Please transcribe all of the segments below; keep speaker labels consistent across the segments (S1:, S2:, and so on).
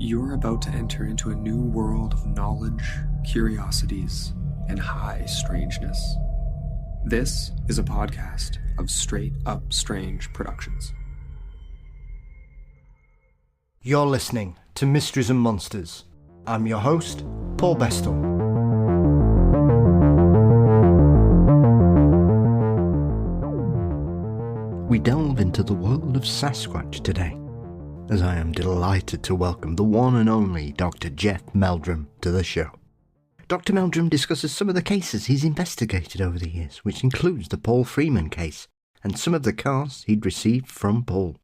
S1: You're about to enter into a new world of knowledge, curiosities, and high strangeness. This is a podcast of Straight Up Strange Productions.
S2: You're listening to Mysteries and Monsters. I'm your host, Paul Bestall. We delve into the world of Sasquatch today, as I am delighted to welcome the one and only Dr. Jeff Meldrum to the show. Dr. Meldrum discusses some of the cases he's investigated over the years, which includes the Paul Freeman case and some of the casts he'd received from Paul.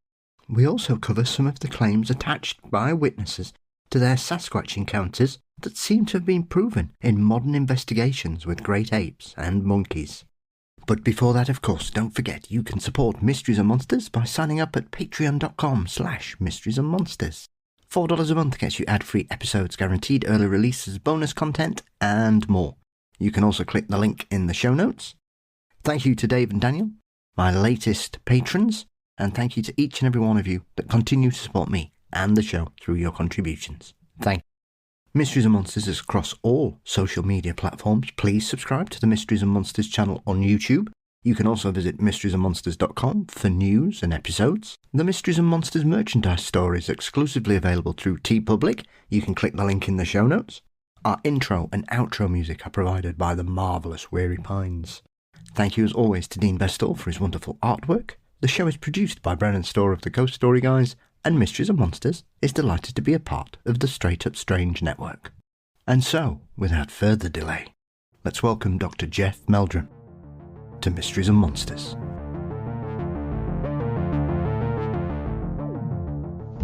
S2: We also cover some of the claims attached by witnesses to their Sasquatch encounters that seem to have been proven in modern investigations with great apes and monkeys. But before that, of course, don't forget you can support Mysteries and Monsters by signing up at patreon.com/mystriesandmonsters. $4 a month gets you ad-free episodes, guaranteed early releases, bonus content, and more. You can also click the link in the show notes. Thank you to Dave and Daniel, my latest patrons, and thank you to each and every one of you that continue to support me and the show through your contributions. Thank you. Mysteries and Monsters is across all social media platforms. Please subscribe to the Mysteries and Monsters channel on YouTube. You can also visit mysteriesandmonsters.com for news and episodes. The Mysteries and Monsters merchandise store is exclusively available through TeePublic. You can click the link in the show notes. Our intro and outro music are provided by the marvellous Weary Pines. Thank you as always to Dean Bestall for his wonderful artwork. The show is produced by Brennan Storr of the Ghost Story Guys, and Mysteries and Monsters is delighted to be a part of the Straight Up Strange network. And so, without further delay, let's welcome Dr. Jeff Meldrum to Mysteries and Monsters.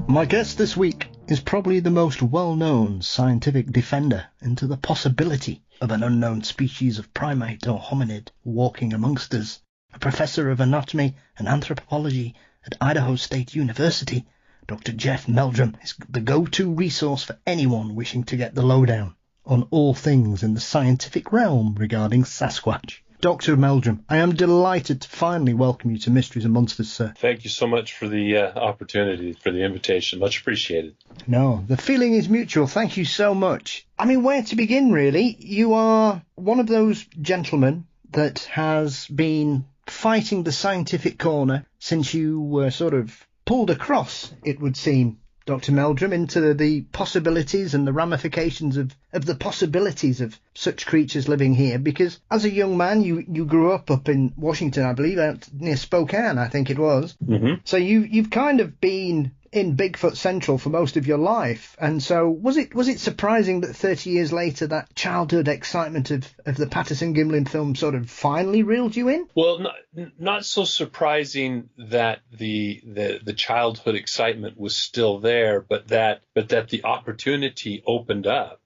S2: My guest this week is probably the most well-known scientific defender into the possibility of an unknown species of primate or hominid walking amongst us, a professor of anatomy and anthropology at Idaho State University. Dr. Jeff Meldrum is the go-to resource for anyone wishing to get the lowdown on all things in the scientific realm regarding Sasquatch. Dr. Meldrum, I am delighted to finally welcome you to Mysteries and Monsters, sir.
S3: Thank you so much for the opportunity, for the invitation. Much appreciated.
S2: No, the feeling is mutual. Thank you so much. I mean, where to begin, really? You are one of those gentlemen that has been fighting the scientific corner since you were sort of pulled across, it would seem, Dr. Meldrum, into the possibilities and the ramifications of the possibilities of such creatures living here. Because as a young man, you grew up in Washington, I believe, out near Spokane, I think it was. Mm-hmm. So you've kind of been in Bigfoot Central for most of your life. And so was it surprising that 30 years later that childhood excitement of the Patterson-Gimlin film sort of finally reeled you in?
S3: Well, not so surprising that the childhood excitement was still there, but that the opportunity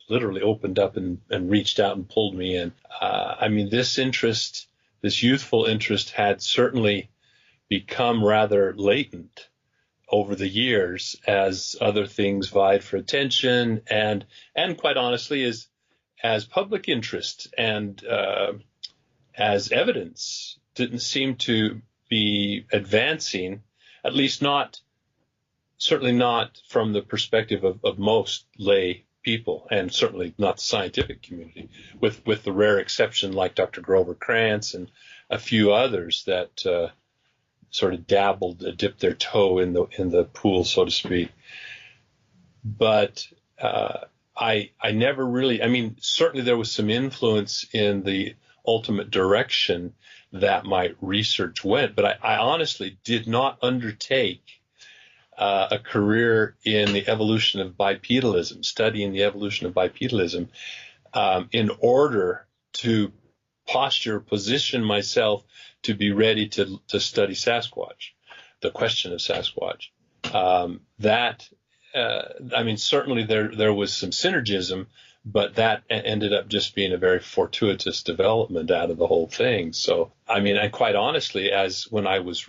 S3: literally opened up and reached out and pulled me in. I mean, this youthful interest had certainly become rather latent over the years as other things vied for attention and quite honestly as public interest and as evidence didn't seem to be advancing, at least certainly not from the perspective of most lay people, and certainly not the scientific community, with the rare exception like Dr. Grover Krantz and a few others that sort of dipped their toe in the pool, so to speak. But I never really, I mean, certainly there was some influence in the ultimate direction that my research went, but I honestly did not undertake a career in the evolution of bipedalism, studying the evolution of bipedalism, in order to position myself to be ready to study Sasquatch, the question of Sasquatch. I mean, certainly there was some synergism, but that ended up just being a very fortuitous development out of the whole thing. So, I mean, and quite honestly, as when I was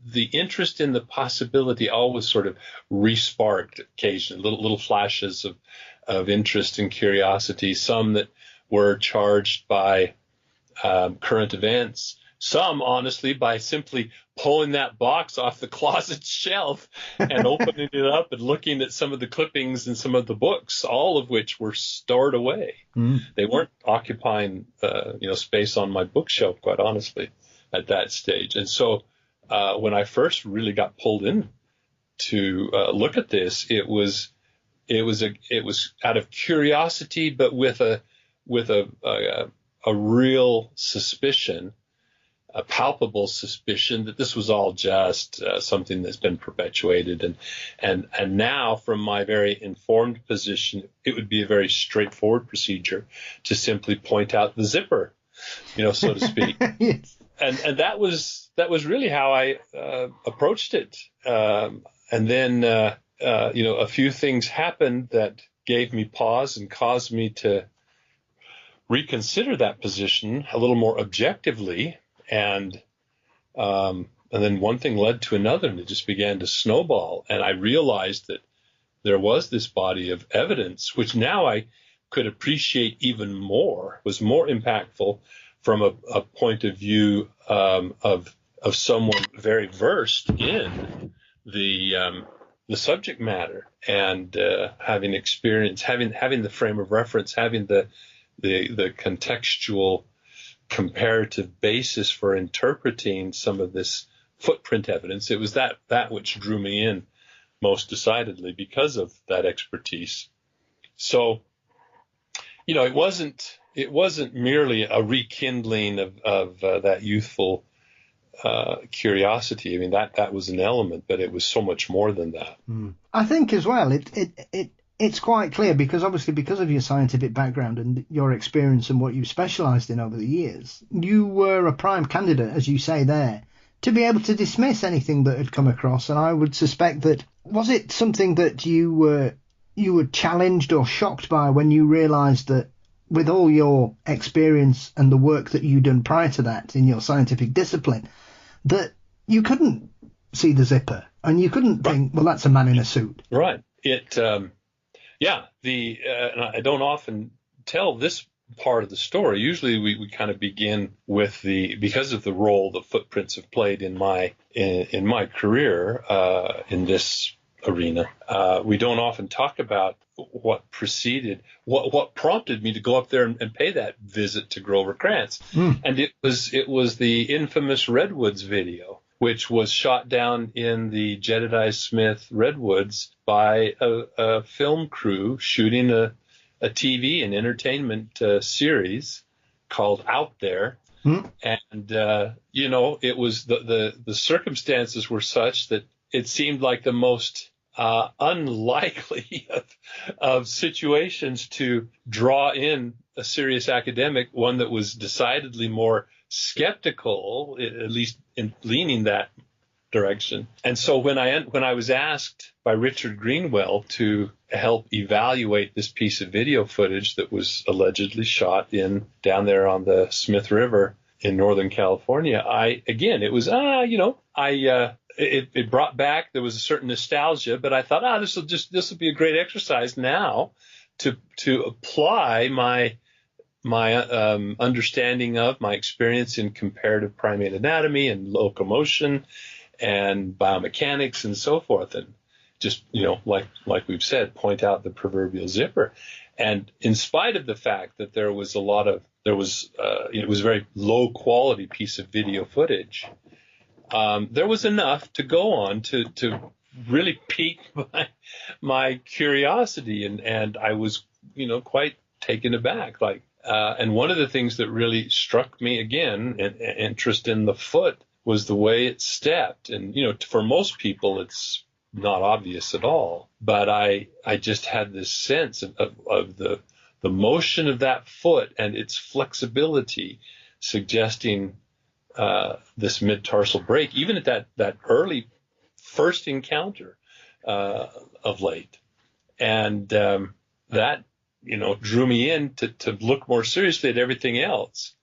S3: the interest in the possibility always sort of re-sparked occasionally, little flashes of interest and curiosity, some that were charged by current events, Some, honestly, by simply pulling that box off the closet shelf and opening it up and looking at some of the clippings and some of the books, all of which were stored away. They weren't occupying, space on my bookshelf, quite honestly, at that stage. And so when I first really got pulled in to look at this, it was out of curiosity, but with a real suspicion, a palpable suspicion that this was all just something that's been perpetuated. And now, from my very informed position, it would be a very straightforward procedure to simply point out the zipper, so to speak.
S2: Yes.
S3: And that was really how I approached it. And then, a few things happened that gave me pause and caused me to reconsider that position a little more objectively. And then one thing led to another, and it just began to snowball. And I realized that there was this body of evidence, which now I could appreciate even more, was more impactful from a point of view of someone very versed in the subject matter, and having experience, having the frame of reference, having the contextual comparative basis for interpreting some of this footprint evidence. It was that which drew me in most decidedly because of that expertise. So, it wasn't merely a rekindling of that youthful curiosity. I mean, that was an element, but it was so much more than that.
S2: I think as well, it's quite clear, because obviously because of your scientific background and your experience and what you've specialised in over the years, you were a prime candidate, as you say there, to be able to dismiss anything that had come across. And I would suspect that, was it something that you were challenged or shocked by when you realised that with all your experience and the work that you'd done prior to that in your scientific discipline, that you couldn't see the zipper and you couldn't think, well, that's a man in a suit?
S3: Right. And I don't often tell this part of the story. Usually we kind of begin with because of the role the footprints have played in my career in this arena. We don't often talk about what preceded, what prompted me to go up there and pay that visit to Grover Krantz. And it was the infamous Redwoods video, which was shot down in the Jedediah Smith Redwoods by a film crew shooting a TV and entertainment series called Out There. And, it was the circumstances were such that it seemed like the most unlikely of situations to draw in a serious academic, one that was decidedly more skeptical, at least in leaning that direction. And so when I was asked by Richard Greenwell to help evaluate this piece of video footage that was allegedly shot down there on the Smith River in Northern California, it brought back, there was a certain nostalgia, but I thought, this will be a great exercise now to apply my understanding of my experience in comparative primate anatomy and locomotion and biomechanics and so forth, and just, like we've said, point out the proverbial zipper. And in spite of the fact that it was a very low quality piece of video footage, there was enough to go on to really pique my curiosity, and I was, quite taken aback. And one of the things that really struck me again, an interest in the foot, was the way it stepped. And, for most people, it's not obvious at all. But I just had this sense of the motion of that foot and its flexibility, suggesting this mid-tarsal break, even at that early first encounter of late. And that, drew me in to look more seriously at everything else.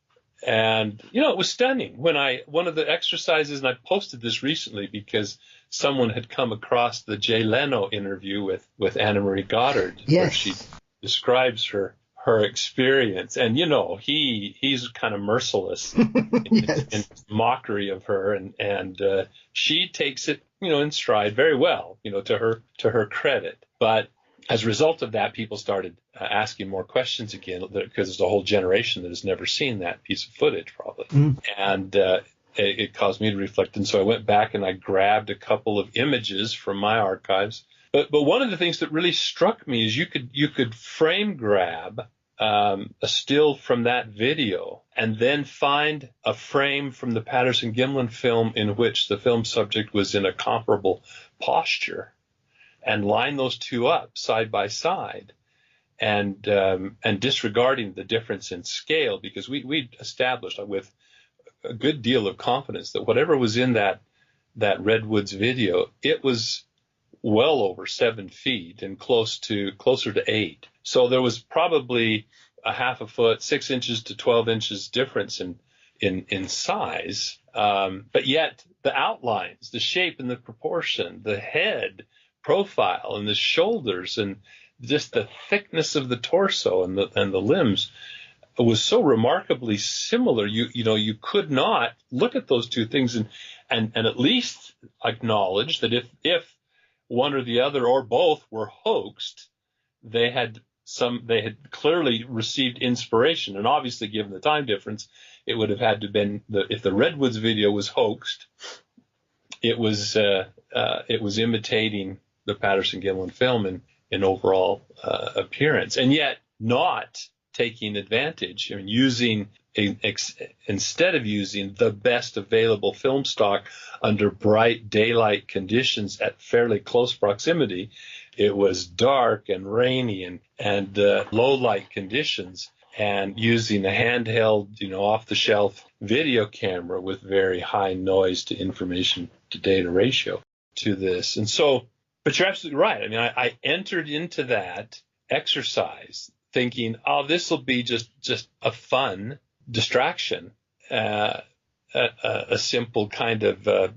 S3: And, it was stunning. One of the exercises, and I posted this recently because someone had come across the Jay Leno interview with Anna Marie Goddard,
S2: yes,
S3: where she describes her her experience. And, he's kind of merciless
S2: Yes.
S3: in mockery of her. And she takes it, in stride very well, to her credit. But as a result of that, people started asking more questions again, because there's a whole generation that has never seen that piece of footage, probably. And it caused me to reflect. And so I went back and I grabbed a couple of images from my archives. But one of the things that really struck me is you could frame grab a still from that video and then find a frame from the Patterson-Gimlin film in which the film subject was in a comparable posture, and line those two up side by side, and disregarding the difference in scale, because we established with a good deal of confidence that whatever was in that Redwoods video, it was well over 7 feet and closer to 8. So there was probably a half a foot, 6 inches to 12 inches difference in size. But yet the outlines, the shape and the proportion, the head profile and the shoulders and just the thickness of the torso and the limbs was so remarkably similar. You could not look at those two things and at least acknowledge that if one or the other or both were hoaxed, they had clearly received inspiration. And obviously, given the time difference, it would have had to been if the Redwoods video was hoaxed, it was imitating the Patterson-Gimlin film in overall appearance, and yet not taking advantage. I mean, instead of using the best available film stock under bright daylight conditions at fairly close proximity, it was dark and rainy and low light conditions, and using a handheld, off the shelf video camera with very high noise to information to data ratio to this. And so, but you're absolutely right. I mean, I entered into that exercise thinking, this will be just a fun distraction, a simple kind of, a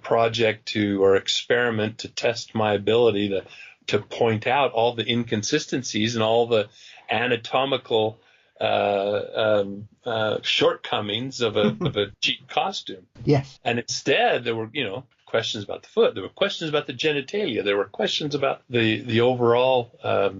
S3: project or experiment to test my ability to point out all the inconsistencies and all the anatomical shortcomings of a cheap costume.
S2: Yes.
S3: And instead, there were, questions about the foot. There were questions about the genitalia. There were questions about the overall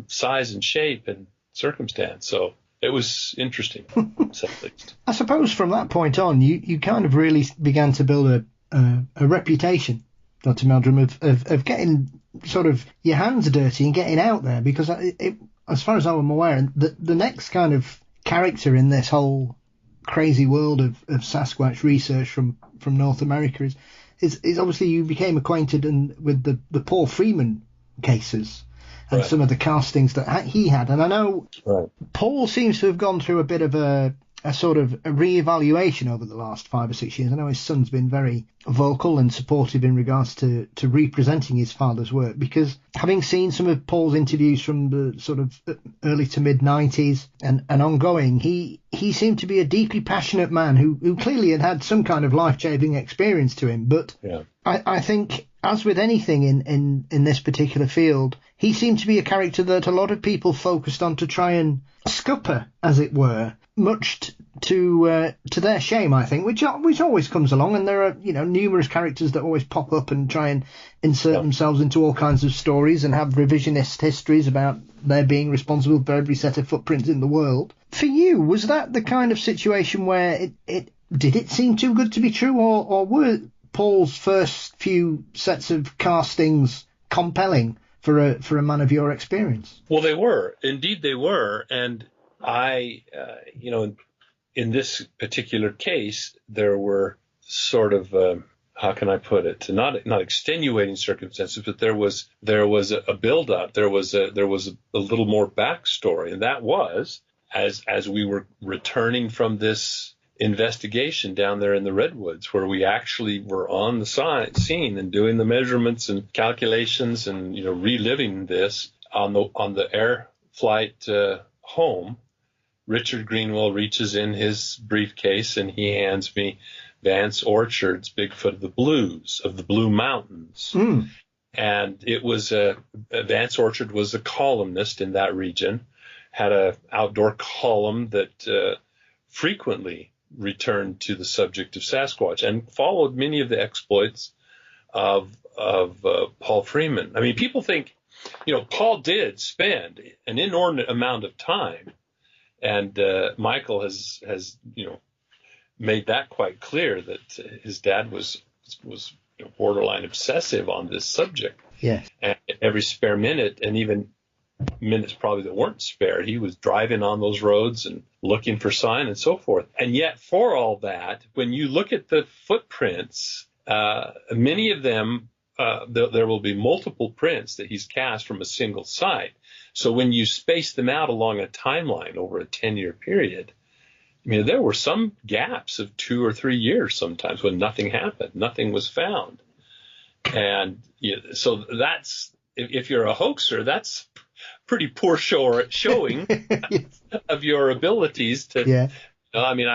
S3: size and shape and circumstance. So it was interesting, at least.
S2: I suppose from that point on, you kind of really began to build a reputation, Dr. Meldrum, of getting sort of your hands dirty and getting out there, because as far as I'm aware, the next kind of character in this whole crazy world of Sasquatch research from North America is obviously you became acquainted with the Paul Freeman cases and some of the castings that he had. And I know Paul seems to have gone through a bit of a sort of a re-evaluation over the last 5 or 6 years. I know his son's been very vocal and supportive in regards to representing his father's work, because having seen some of Paul's interviews from the sort of early to mid 90s and ongoing, he seemed to be a deeply passionate man who clearly had some kind of life-changing experience to him. But I think, as with anything in this particular field, he seemed to be a character that a lot of people focused on to try and scupper, as it were, much to their shame, I think, which always comes along. And there are numerous characters that always pop up and try and insert themselves into all kinds of stories and have revisionist histories about their being responsible for every set of footprints in the world. For you, was that the kind of situation where did it seem too good to be true, or were Paul's first few sets of castings compelling for a man of your experience?
S3: Well, they were. Indeed, they were. And I, in this particular case, there were sort of, how can I put it? Not extenuating circumstances, but there was a build-up. There was a little more backstory, and that was as we were returning from this investigation down there in the Redwoods, where we actually were on the scene and doing the measurements and calculations and reliving this on the air flight home. Richard Greenwell reaches in his briefcase and he hands me Vance Orchard's Bigfoot of the Blues, of the Blue Mountains. And it was Vance Orchard was a columnist in that region, had a outdoor column that frequently returned to the subject of Sasquatch and followed many of the exploits of Paul Freeman. I mean, people think, Paul did spend an inordinate amount of time, and Michael has made that quite clear, that his dad was borderline obsessive on this subject.
S2: Yes.
S3: And every spare minute, and even minutes probably that weren't spared, he was driving on those roads and looking for sign and so forth. And yet, for all that, when you look at the footprints, many of them, there will be multiple prints that he's cast from a single site. So when you space them out along a timeline over a 10-year period, I mean, there were some gaps of 2 or 3 years sometimes when nothing happened, nothing was found. And so that's, if you're a hoaxer, that's pretty poor showing of your abilities to,
S2: yeah.
S3: I mean,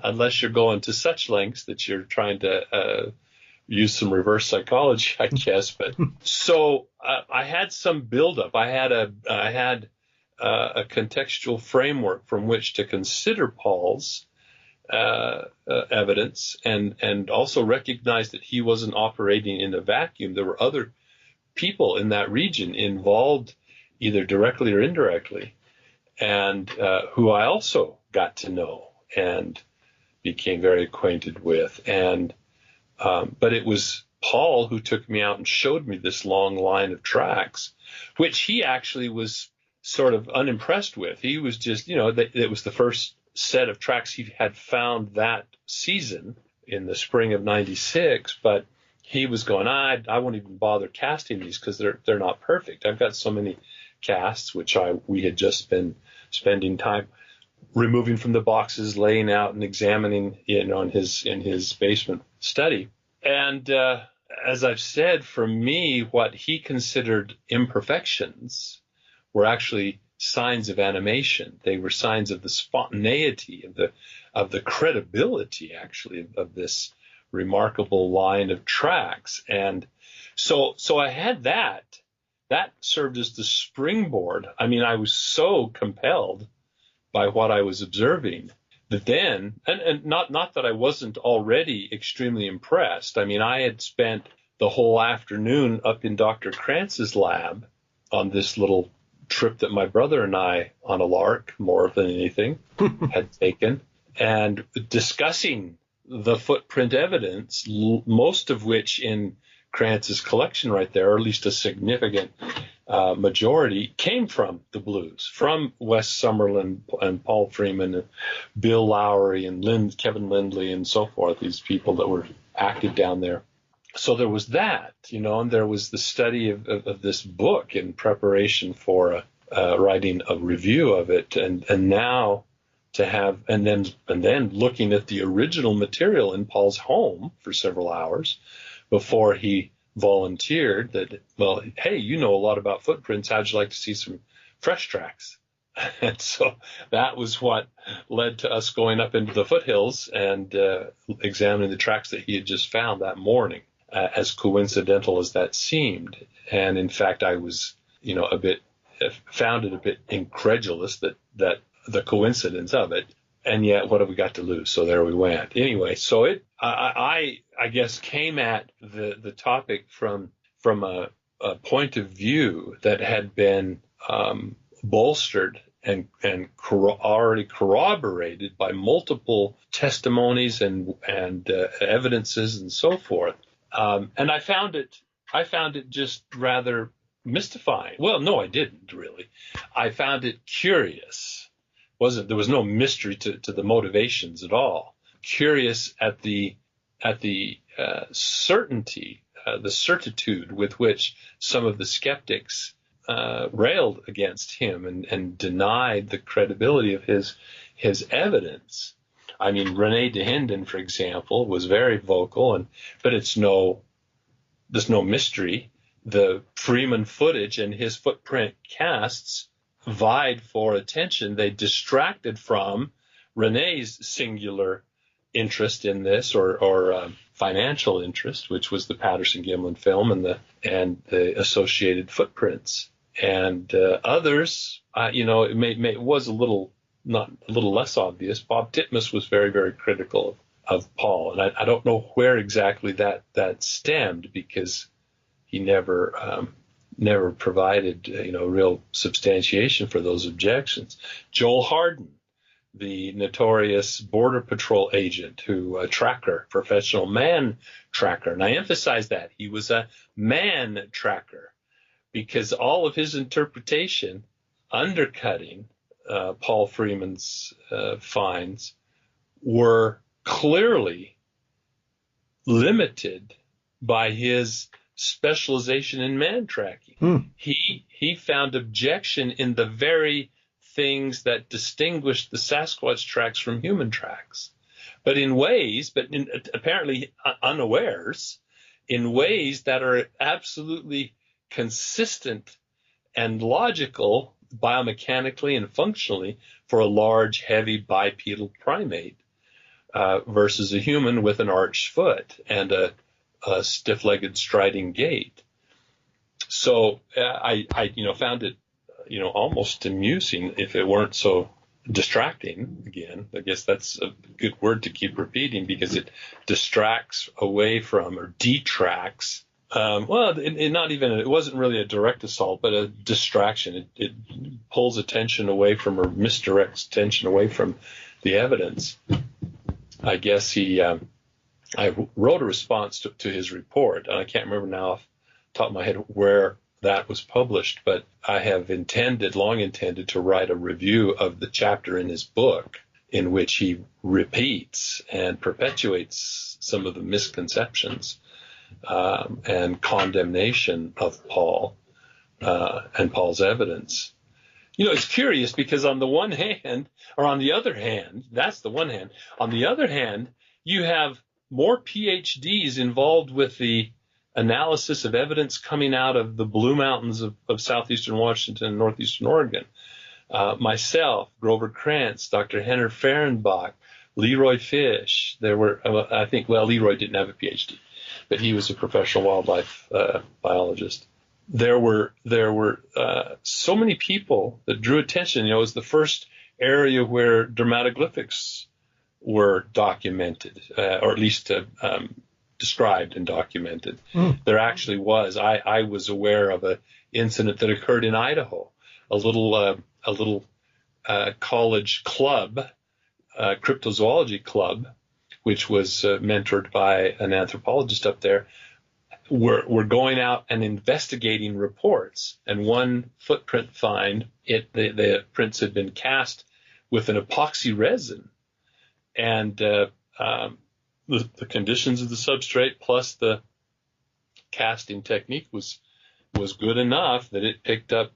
S3: unless you're going to such lengths that you're trying to use some reverse psychology, I guess. But so I had some buildup. I had a contextual framework from which to consider Paul's evidence, and also recognize that he wasn't operating in a vacuum. There were other people in that region involved, either directly or indirectly, and who I also got to know and became very acquainted with. And but it was Paul who took me out and showed me this long line of tracks, which he actually was sort of unimpressed with. He was just, it was the first set of tracks he had found that season in the spring of '96, but he was going, I won't even bother casting these because they're not perfect. I've got so many casts, which we had just been spending time removing from the boxes, laying out and examining in his basement study. And as I've said, for me, what he considered imperfections were actually signs of animation. They were signs of the spontaneity, of the credibility, actually, of this remarkable line of tracks. And so I had that. That served as the springboard. I mean, I was so compelled by what I was observing that then, and not that I wasn't already extremely impressed. I mean, I had spent the whole afternoon up in Dr. Krantz's lab on this little trip that my brother and I, on a lark more than anything, had taken, and discussing the footprint evidence, most of which in Krantz's collection right there, or at least a significant majority, came from the blues, from Wes Summerlin and Paul Freeman and Bill Lowry and Kevin Lindley and so forth, these people that were active down there. So there was that, and there was the study of this book in preparation for writing a review of it, and now to have, and then looking at the original material in Paul's home for several hours before he volunteered that, well, hey, you know a lot about footprints. How'd you like to see some fresh tracks? And so that was what led to us going up into the foothills and examining the tracks that he had just found that morning, as coincidental as that seemed. And in fact, I was, found it a bit incredulous that the coincidence of it. And yet, what have we got to lose? So there we went. Anyway, so I guess came at the topic from a point of view that had been bolstered and already corroborated by multiple testimonies and evidences and so forth. And I found it just rather mystifying. Well, no, I didn't really. I found it curious. There was no mystery to the motivations at all. Curious at the certainty, the certitude with which some of the skeptics railed against him and denied the credibility of his evidence. I mean, Rene Dehinden, for example, was very vocal, but there's no mystery. The Freeman footage and his footprint casts vied for attention. They distracted from Rene's singular interest in this, or financial interest, which was the Patterson-Gimlin film and the associated footprints. And others, it was a little less obvious. Bob Titmus was very, very critical of Paul, and I don't know where exactly that stemmed, because he never provided real substantiation for those objections. Joel Harden, the notorious Border Patrol agent professional man tracker, and I emphasize that he was a man tracker, because all of his interpretation undercutting Paul Freeman's finds were clearly limited by his specialization in man tracking. He found objection in the very things that distinguished the Sasquatch tracks from human tracks, apparently unawares, in ways that are absolutely consistent and logical biomechanically and functionally for a large, heavy bipedal primate versus a human with an arched foot and a stiff-legged striding gait. So I found it, almost amusing, if it weren't so distracting. Again, I guess that's a good word to keep repeating, because it distracts away from, or detracts. It wasn't really a direct assault, but a distraction. It pulls attention away from, or misdirects attention away from the evidence. I guess I wrote a response to his report, and I can't remember now off the top of my head where that was published, but I have long intended to write a review of the chapter in his book in which he repeats and perpetuates some of the misconceptions and condemnation of Paul and Paul's evidence. It's curious, because on the one hand, or on the other hand, that's the one hand. On the other hand, you have more PhDs involved with the analysis of evidence coming out of the Blue Mountains of southeastern Washington and northeastern Oregon. Myself, Grover Krantz, Dr. Henner Fehrenbach, Leroy Fish. There were, Leroy didn't have a PhD, but he was a professional wildlife biologist. There were so many people that drew attention. It was the first area where dermatoglyphics were documented, or at least described and documented. There actually was. I was aware of an incident that occurred in Idaho, a little college club, cryptozoology club, which was mentored by an anthropologist up there. Were going out and investigating reports, and one footprint find, the prints had been cast with an epoxy resin, and the conditions of the substrate plus the casting technique was good enough that it picked up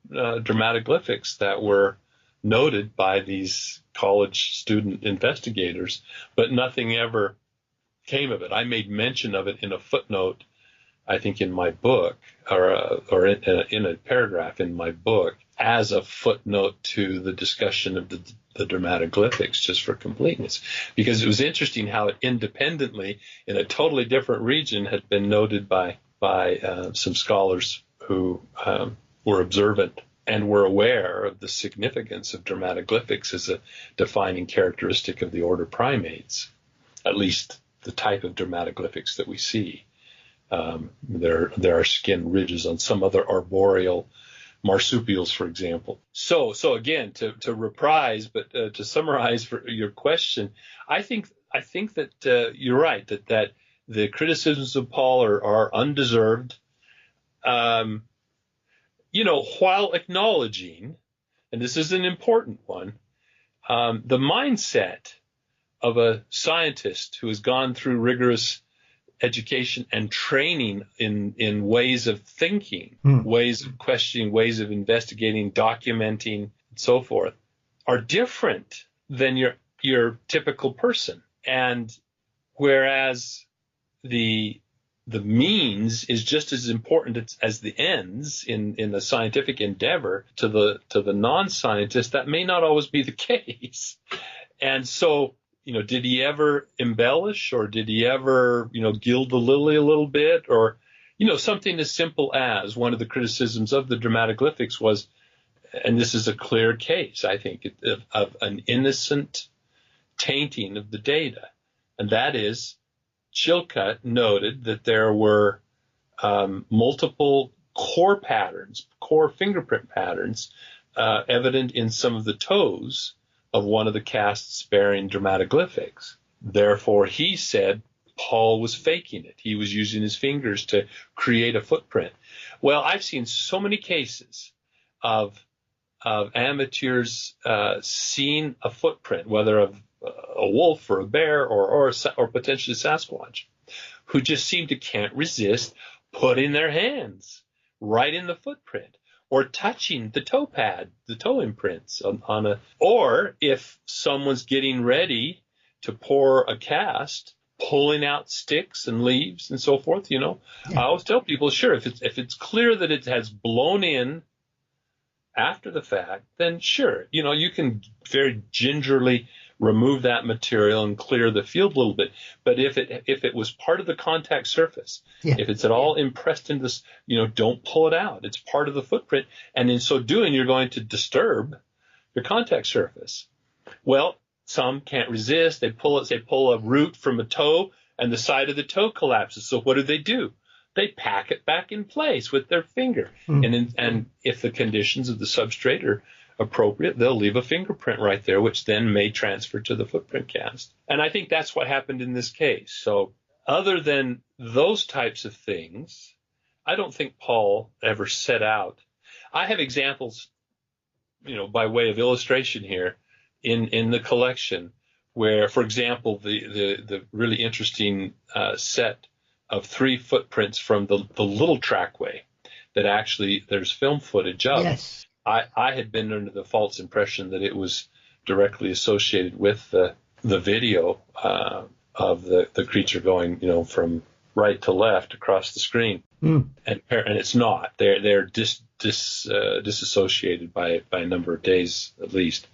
S3: dermatoglyphics that were noted by these college student investigators, but nothing ever came of it. I made mention of it in a footnote, I think, in my book, or in a paragraph in my book, as a footnote to the discussion of the dermatoglyphics, just for completeness, because it was interesting how it independently, in a totally different region, had been noted by some scholars who were observant and were aware of the significance of dermatoglyphics as a defining characteristic of the order primates, at least the type of dermatoglyphics that we see. There are skin ridges on some other arboreal marsupials, for example. So again, to reprise, but to summarize for your question, I think that you're right, that the criticisms of Paul are undeserved. While acknowledging, and this is an important one, the mindset of a scientist who has gone through rigorous education and training in ways of thinking, ways of questioning, ways of investigating, documenting, and so forth, are different than your typical person. And whereas the means is just as important as the ends in the scientific endeavor to the non-scientist, that may not always be the case. And so, did he ever embellish, or did he ever, gild the lily a little bit? Or, something as simple as one of the criticisms of the dramatoglyphics was, and this is a clear case, I think, of an innocent tainting of the data. And that is, Chilcutt noted that there were multiple core fingerprint patterns evident in some of the toes of one of the casts bearing dramatoglyphics. Therefore, he said Paul was faking it. He was using his fingers to create a footprint. Well, I've seen so many cases of amateurs seeing a footprint, whether of a wolf or a bear or potentially Sasquatch, who just can't resist putting their hands right in the footprint or touching the toe pad, the toe imprints or if someone's getting ready to pour a cast, pulling out sticks and leaves and so forth, Yeah. I always tell people, sure, if it's clear that it has blown in after the fact, then sure, you can very gingerly remove that material and clear the field a little bit. But if it was part of the contact surface, if it's at all impressed into this, don't pull it out. It's part of the footprint. And in so doing, you're going to disturb your contact surface. Well, some can't resist. They pull a root from a toe and the side of the toe collapses. So what do? They pack it back in place with their finger. And if the conditions of the substrate are appropriate, they'll leave a fingerprint right there, which then may transfer to the footprint cast. And I think that's what happened in this case. So other than those types of things, I don't think Paul ever set out. I have examples, by way of illustration here in the collection where, for example, the really interesting set of 3 footprints from the little trackway that actually there's film footage of.
S2: Yes.
S3: I had been under the false impression that it was directly associated with the video of the creature going, from right to left across the screen, and it's not. They're disassociated by a number of days at least.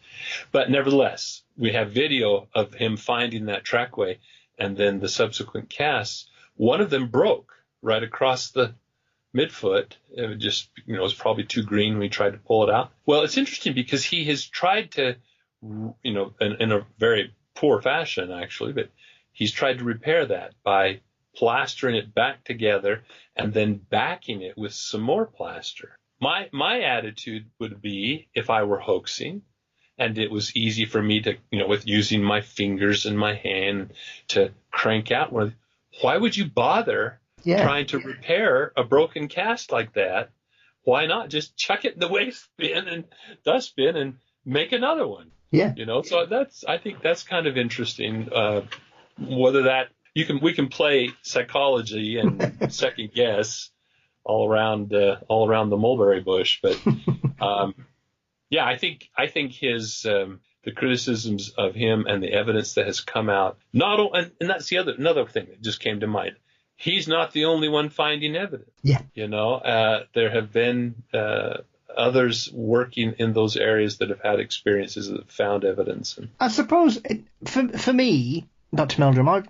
S3: But nevertheless, we have video of him finding that trackway, and then the subsequent casts. One of them broke right across the midfoot. It just, it was probably too green when we tried to pull it out. Well, it's interesting because he has tried to, in a very poor fashion, actually, but he's tried to repair that by plastering it back together and then backing it with some more plaster. My attitude would be, if I were hoaxing and it was easy for me to, with using my fingers and my hand to crank out one, why would you bother trying to repair a broken cast like that? Why not just chuck it in the waste bin and dustbin and make another one?
S2: Yeah.
S3: So I think that's kind of interesting. Whether that we can play psychology and second guess all around the mulberry bush, but I think his the criticisms of him and the evidence that has come out, and that's another thing that just came to mind. He's not the only one finding evidence.
S2: Yeah.
S3: There have been others working in those areas that have had experiences that have found evidence.
S2: I suppose for me, Dr. Meldrum, I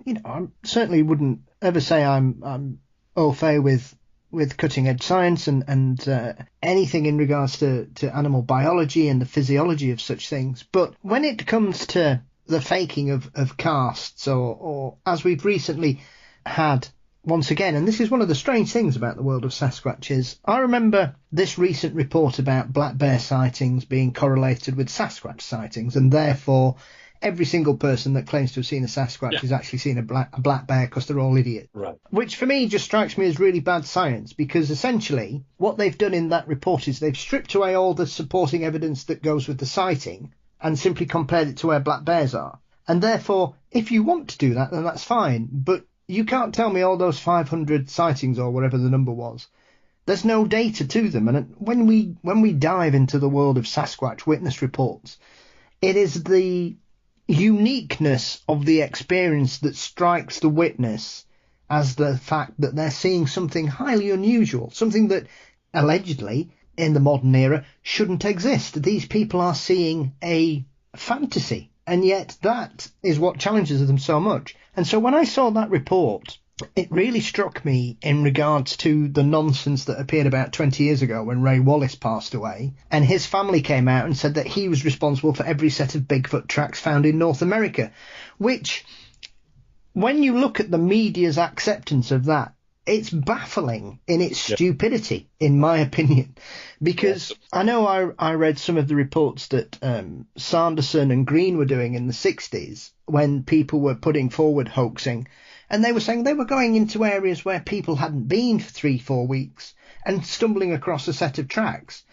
S2: certainly wouldn't ever say I'm au fait with cutting edge science and anything in regards to animal biology and the physiology of such things. But when it comes to the faking of casts, or as we've recently had once again, and this is one of the strange things about the world of Sasquatch, is I remember this recent report about black bear sightings being correlated with Sasquatch sightings, and therefore every single person that claims to have seen a Sasquatch has actually seen a black bear because they're all idiots.
S3: Right.
S2: Which for me just strikes me as really bad science, because essentially what they've done in that report is they've stripped away all the supporting evidence that goes with the sighting and simply compared it to where black bears are. And therefore, if you want to do that, then that's fine. But you can't tell me all those 500 sightings or whatever the number was. There's no data to them. And when we dive into the world of Sasquatch witness reports, it is the uniqueness of the experience that strikes the witness as the fact that they're seeing something highly unusual, something that allegedly in the modern era shouldn't exist. These people are seeing a fantasy, and yet that is what challenges them so much. And so when I saw that report, It really struck me in regards to the nonsense that appeared about 20 years ago when Ray Wallace passed away, and his family came out and said that he was responsible for every set of Bigfoot tracks found in North America, which, when you look at the media's acceptance of that, it's baffling in its stupidity, in my opinion, because I know I read some of the reports that Sanderson and Green were doing in the 60s when people were putting forward hoaxing, and they were saying they were going into areas where people hadn't been for 3-4 weeks and stumbling across a set of tracks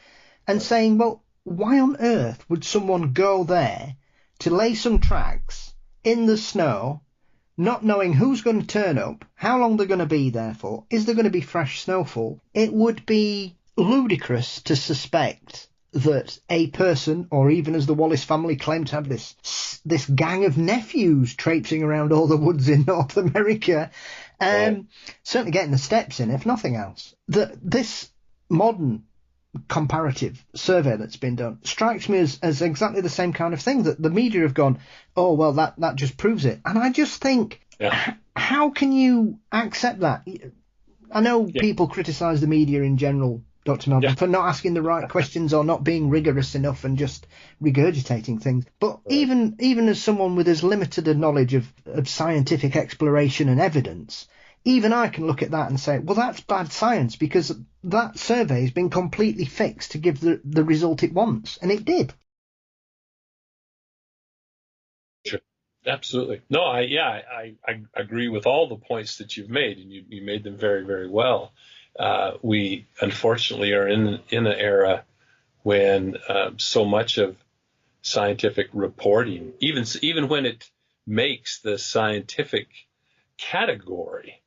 S2: and saying, well, why on earth would someone go there to lay some tracks in the snow, not knowing who's going to turn up, how long they're going to be there for, is there going to be fresh snowfall? It would be ludicrous to suspect that a person, or even as the Wallace family claimed to have this gang of nephews traipsing around all the woods in North America, certainly getting the steps in, if nothing else. This modern comparative survey that's been done strikes me as exactly the same kind of thing, that the media have gone, oh, well, that just proves it. And I just think, how can you accept that? I know people criticise the media in general, Dr. Meldrum, for not asking the right questions or not being rigorous enough and just regurgitating things. But even as someone with as limited a knowledge of scientific exploration and evidence, even I can look at that and say, well, that's bad science, because that survey has been completely fixed to give the result it wants. And it did.
S3: Sure. Absolutely. No, I agree with all the points that you've made, and you made them very, very well. We unfortunately are in an era when so much of scientific reporting, even when it makes the scientific category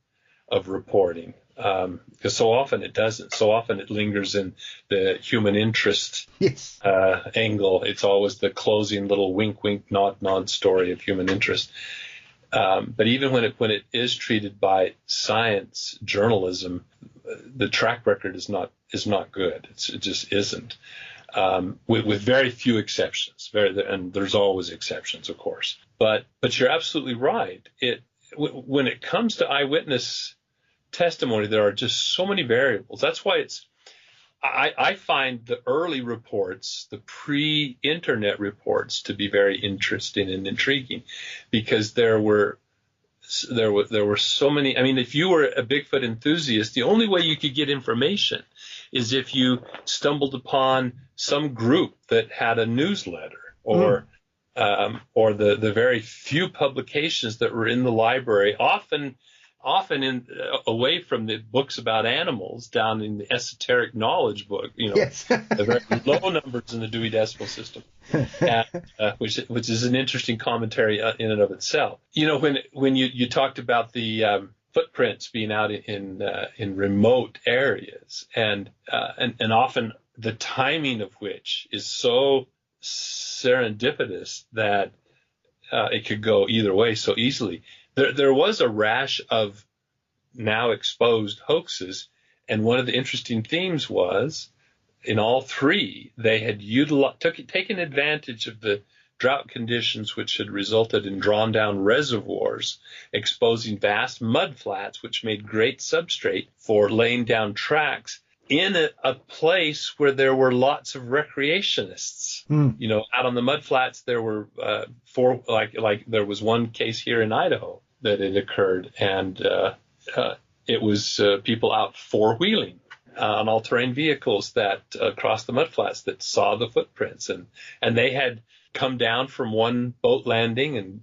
S3: of reporting, because so often it doesn't. So often it lingers in the human interest angle. It's always the closing little wink, wink, nod, nod story of human interest. But even when it is treated by science journalism, the track record is not good. It just isn't, with very few exceptions. And there's always exceptions, of course. But you're absolutely right. When it comes to eyewitness testimony, there are just so many variables. That's why I find the early reports, the pre-internet reports, to be very interesting and intriguing, because there were so many. I mean, if you were a Bigfoot enthusiast, the only way you could get information is if you stumbled upon some group that had a newsletter, or the very few publications that were in the library, often away from the books about animals, down in the esoteric knowledge book, the very low numbers in the Dewey Decimal System, and, which is an interesting commentary in and of itself. When you talked about the footprints being out in remote areas, and often the timing of which is so serendipitous that it could go either way so easily. There was a rash of now exposed hoaxes, and one of the interesting themes was, in all three, they had taken advantage of the drought conditions which had resulted in drawn-down reservoirs, exposing vast mud flats, which made great substrate for laying down tracks in a place where there were lots of recreationists. Out on the mud flats, there were there was one case here in Idaho that had occurred, and it was people out four-wheeling on all-terrain vehicles that across the mud flats that saw the footprints, and they had come down from one boat landing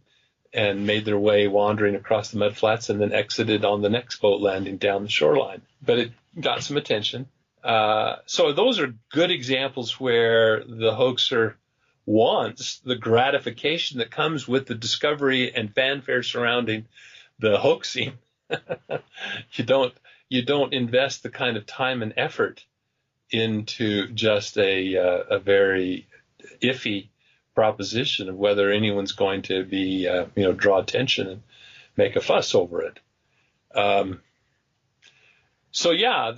S3: and made their way wandering across the mud flats, and then exited on the next boat landing down the shoreline. But it got some attention. So those are good examples where the hoaxer wants the gratification that comes with the discovery and fanfare surrounding the hoaxing. You don't invest the kind of time and effort into just a very iffy proposition of whether anyone's going to be draw attention and make a fuss over it. So yeah,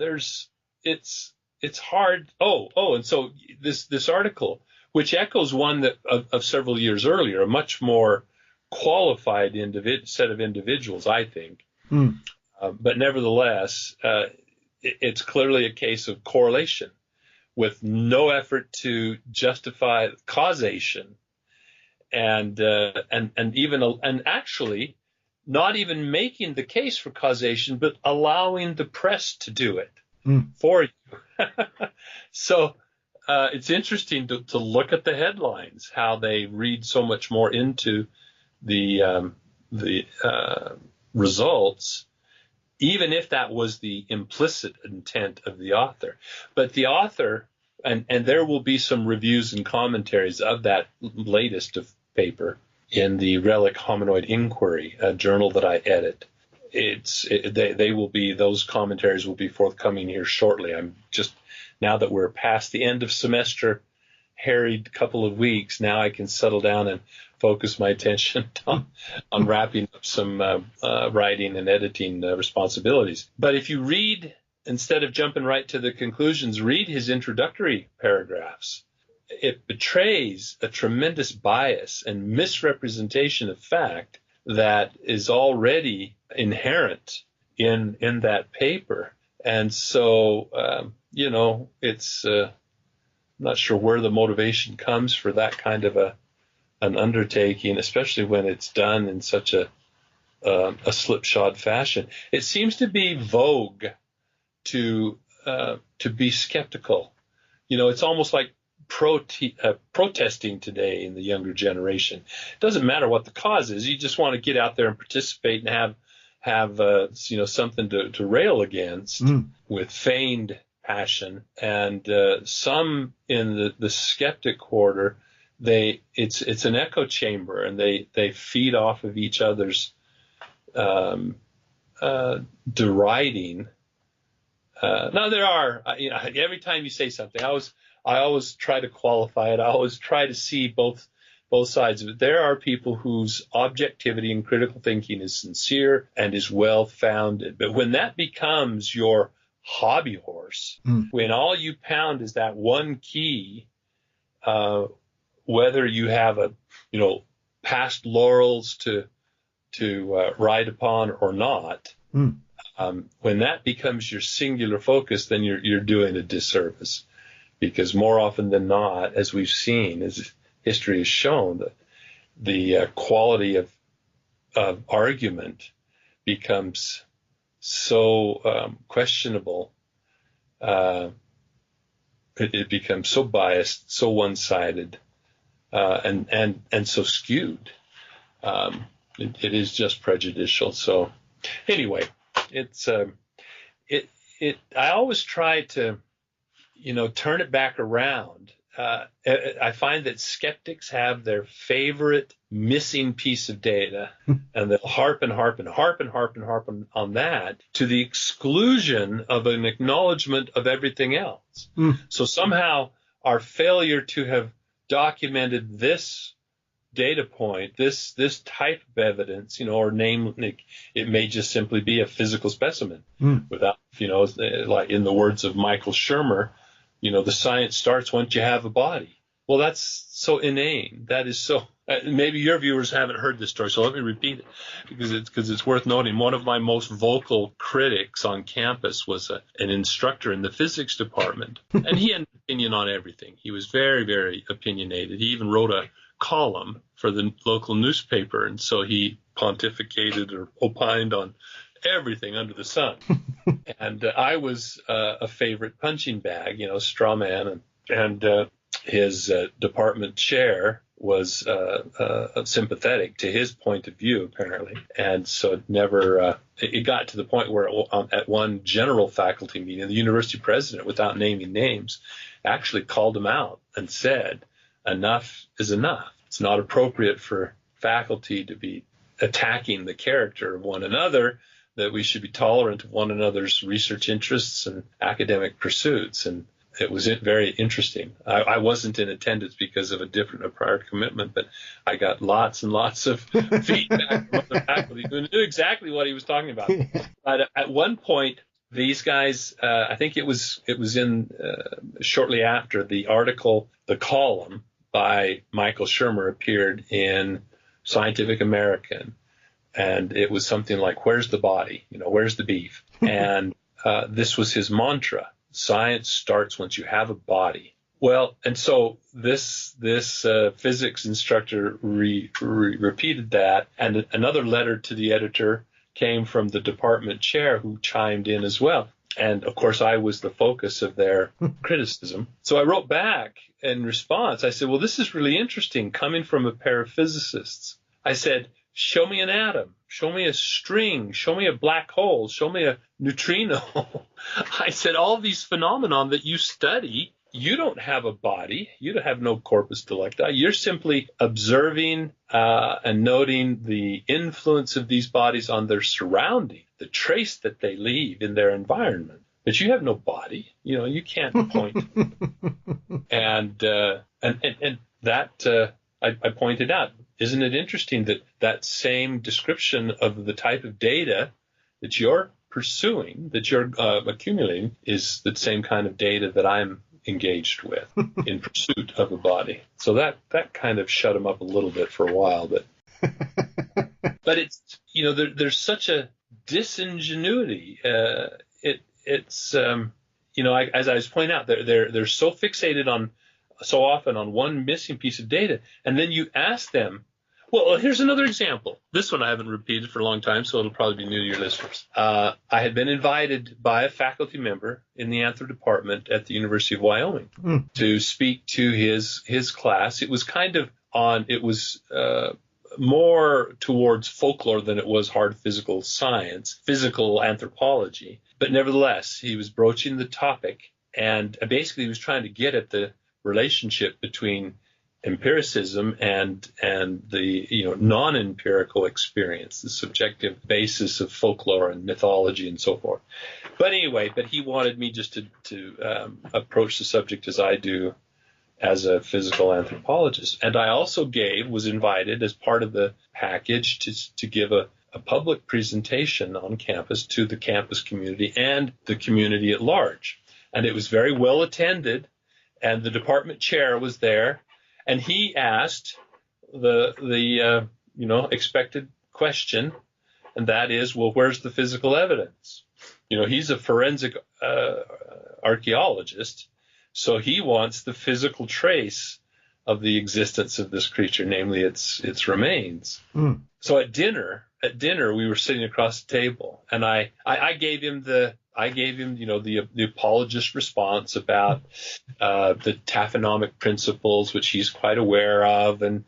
S3: it's hard. And so this article, which echoes one that of several years earlier, a much more qualified set of individuals, I think, But nevertheless, it's clearly a case of correlation with no effort to justify causation, and actually not even making the case for causation, but allowing the press to do it for you. So it's interesting to look at the headlines, how they read so much more into the results, even if that was the implicit intent of the author. But the author, and there will be some reviews and commentaries of that latest paper in the Relic Hominoid Inquiry, a journal that I edit. Those commentaries will be forthcoming here shortly. I'm just, now that we're past the end of semester, harried couple of weeks, now I can settle down and focus my attention on wrapping up some writing and editing responsibilities. But if you read, instead of jumping right to the conclusions, read his introductory paragraphs. It betrays a tremendous bias and misrepresentation of fact that is already inherent in that paper. And so, it's I'm not sure where the motivation comes for that kind of an undertaking, especially when it's done in such a slipshod fashion. It seems to be vogue to be skeptical. It's almost like protesting today in the younger generation. It doesn't matter what the cause is. You just want to get out there and participate and have something to rail against with feigned passion. And some in the skeptic quarter, it's an echo chamber, and they feed off of each other's deriding. Now there are, every time you say something, I always try to qualify it. I always try to see both sides of it. There are people whose objectivity and critical thinking is sincere and is well founded. But when that becomes your hobby horse, when all you pound is that one key, whether you have past laurels to ride upon or not, when that becomes your singular focus, then you're doing a disservice. Because more often than not, as we've seen, as history has shown, that the quality of argument becomes so questionable, it becomes so biased, so one-sided, and so skewed. It is just prejudicial. So anyway, it's I always try to turn it back around. I find that skeptics have their favorite missing piece of data, and they'll harp on that to the exclusion of an acknowledgement of everything else. So somehow our failure to have documented this data point, this type of evidence, or it may just simply be a physical specimen without, like in the words of Michael Shermer, the science starts once you have a body. Well, that's so inane. That is so. Maybe your viewers haven't heard this story, so let me repeat it because it's worth noting. One of my most vocal critics on campus was an instructor in the physics department, and he had an opinion on everything. He was very, very opinionated. He even wrote a column for the local newspaper, and so he pontificated or opined on everything under the sun. And I was a favorite punching bag, straw man, and his department chair was sympathetic to his point of view, apparently. And so it got to the point where at one general faculty meeting, the university president, without naming names, actually called him out and said, enough is enough. It's not appropriate for faculty to be attacking the character of one another, that we should be tolerant of one another's research interests and academic pursuits. And it was very interesting. I wasn't in attendance because of a prior commitment, but I got lots and lots of feedback from other faculty who knew exactly what he was talking about. But at one point, these guys, I think it was in shortly after the column by Michael Shermer appeared in Scientific American. And it was something like, where's the body? Where's the beef? And this was his mantra. Science starts once you have a body. Well, and so this physics instructor repeated that, and another letter to the editor came from the department chair, who chimed in as well. And of course, I was the focus of their criticism. So I wrote back in response. I said, well, this is really interesting coming from a pair of physicists. I said, show me an atom, show me a string, show me a black hole, show me a neutrino. I said, all these phenomenon that you study, you don't have a body. You don't have no corpus delicti. You're simply observing and noting the influence of these bodies on their surrounding, the trace that they leave in their environment. But you have no body. You can't point. and that I pointed out. Isn't it interesting that same description of the type of data that you're pursuing, that you're accumulating, is the same kind of data that I'm engaged with in pursuit of a body. So that kind of shut him up a little bit for a while, but it's there's such a disingenuity. It's as I was pointing out, they're so fixated on so often on one missing piece of data, and then you ask them, well, here's another example. This one I haven't repeated for a long time, so it'll probably be new to your listeners. I had been invited by a faculty member in the anthro department at the University of Wyoming to speak to his class. It was more towards folklore than it was hard physical science, physical anthropology. But nevertheless, he was broaching the topic, and basically he was trying to get at the relationship between empiricism and the non-empirical experience, the subjective basis of folklore and mythology and so forth. But he wanted me just to approach the subject as I do as a physical anthropologist. And I also was invited as part of the package to give a public presentation on campus to the campus community and the community at large. And it was very well attended, and the department chair was there. And he asked the expected question, and that is, well, where's the physical evidence? He's a forensic archaeologist, so he wants the physical trace of the existence of this creature, namely its remains. So at dinner, we were sitting across the table, and I gave him the apologist response about the taphonomic principles, which he's quite aware of, and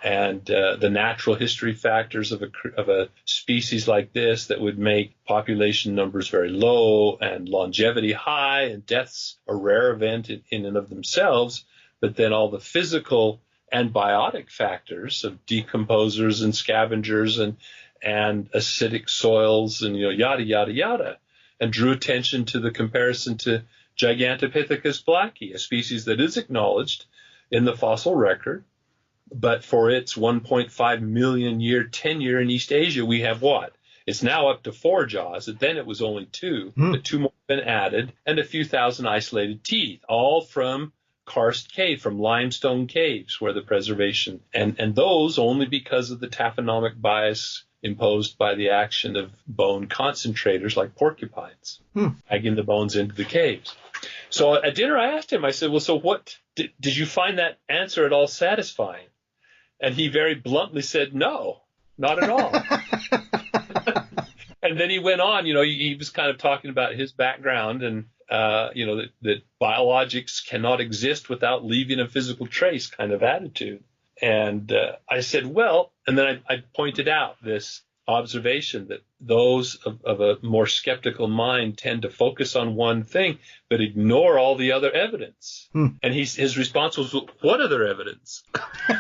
S3: the natural history factors of a species like this that would make population numbers very low and longevity high and deaths a rare event in and of themselves, but then all the physical and biotic factors of decomposers and scavengers and acidic soils and yada yada yada. And drew attention to the comparison to Gigantopithecus blacki, a species that is acknowledged in the fossil record, but for its 1.5 million year tenure in East Asia, we have what? It's now up to 4 jaws. Then it was only 2, but 2 more have been added, and a few thousand isolated teeth, all from karst cave, from limestone caves, where the preservation, and those only because of the taphonomic bias imposed by the action of bone concentrators like porcupines, dragging the bones into the caves. So at dinner, I asked him, I said, well, so what, did you find that answer at all satisfying? And he very bluntly said, no, not at all. And then he went on, he was kind of talking about his background and, that biologics cannot exist without leaving a physical trace kind of attitude. And I said, well, and then I pointed out this observation that those of a more skeptical mind tend to focus on one thing, but ignore all the other evidence. And his response was, what other evidence? and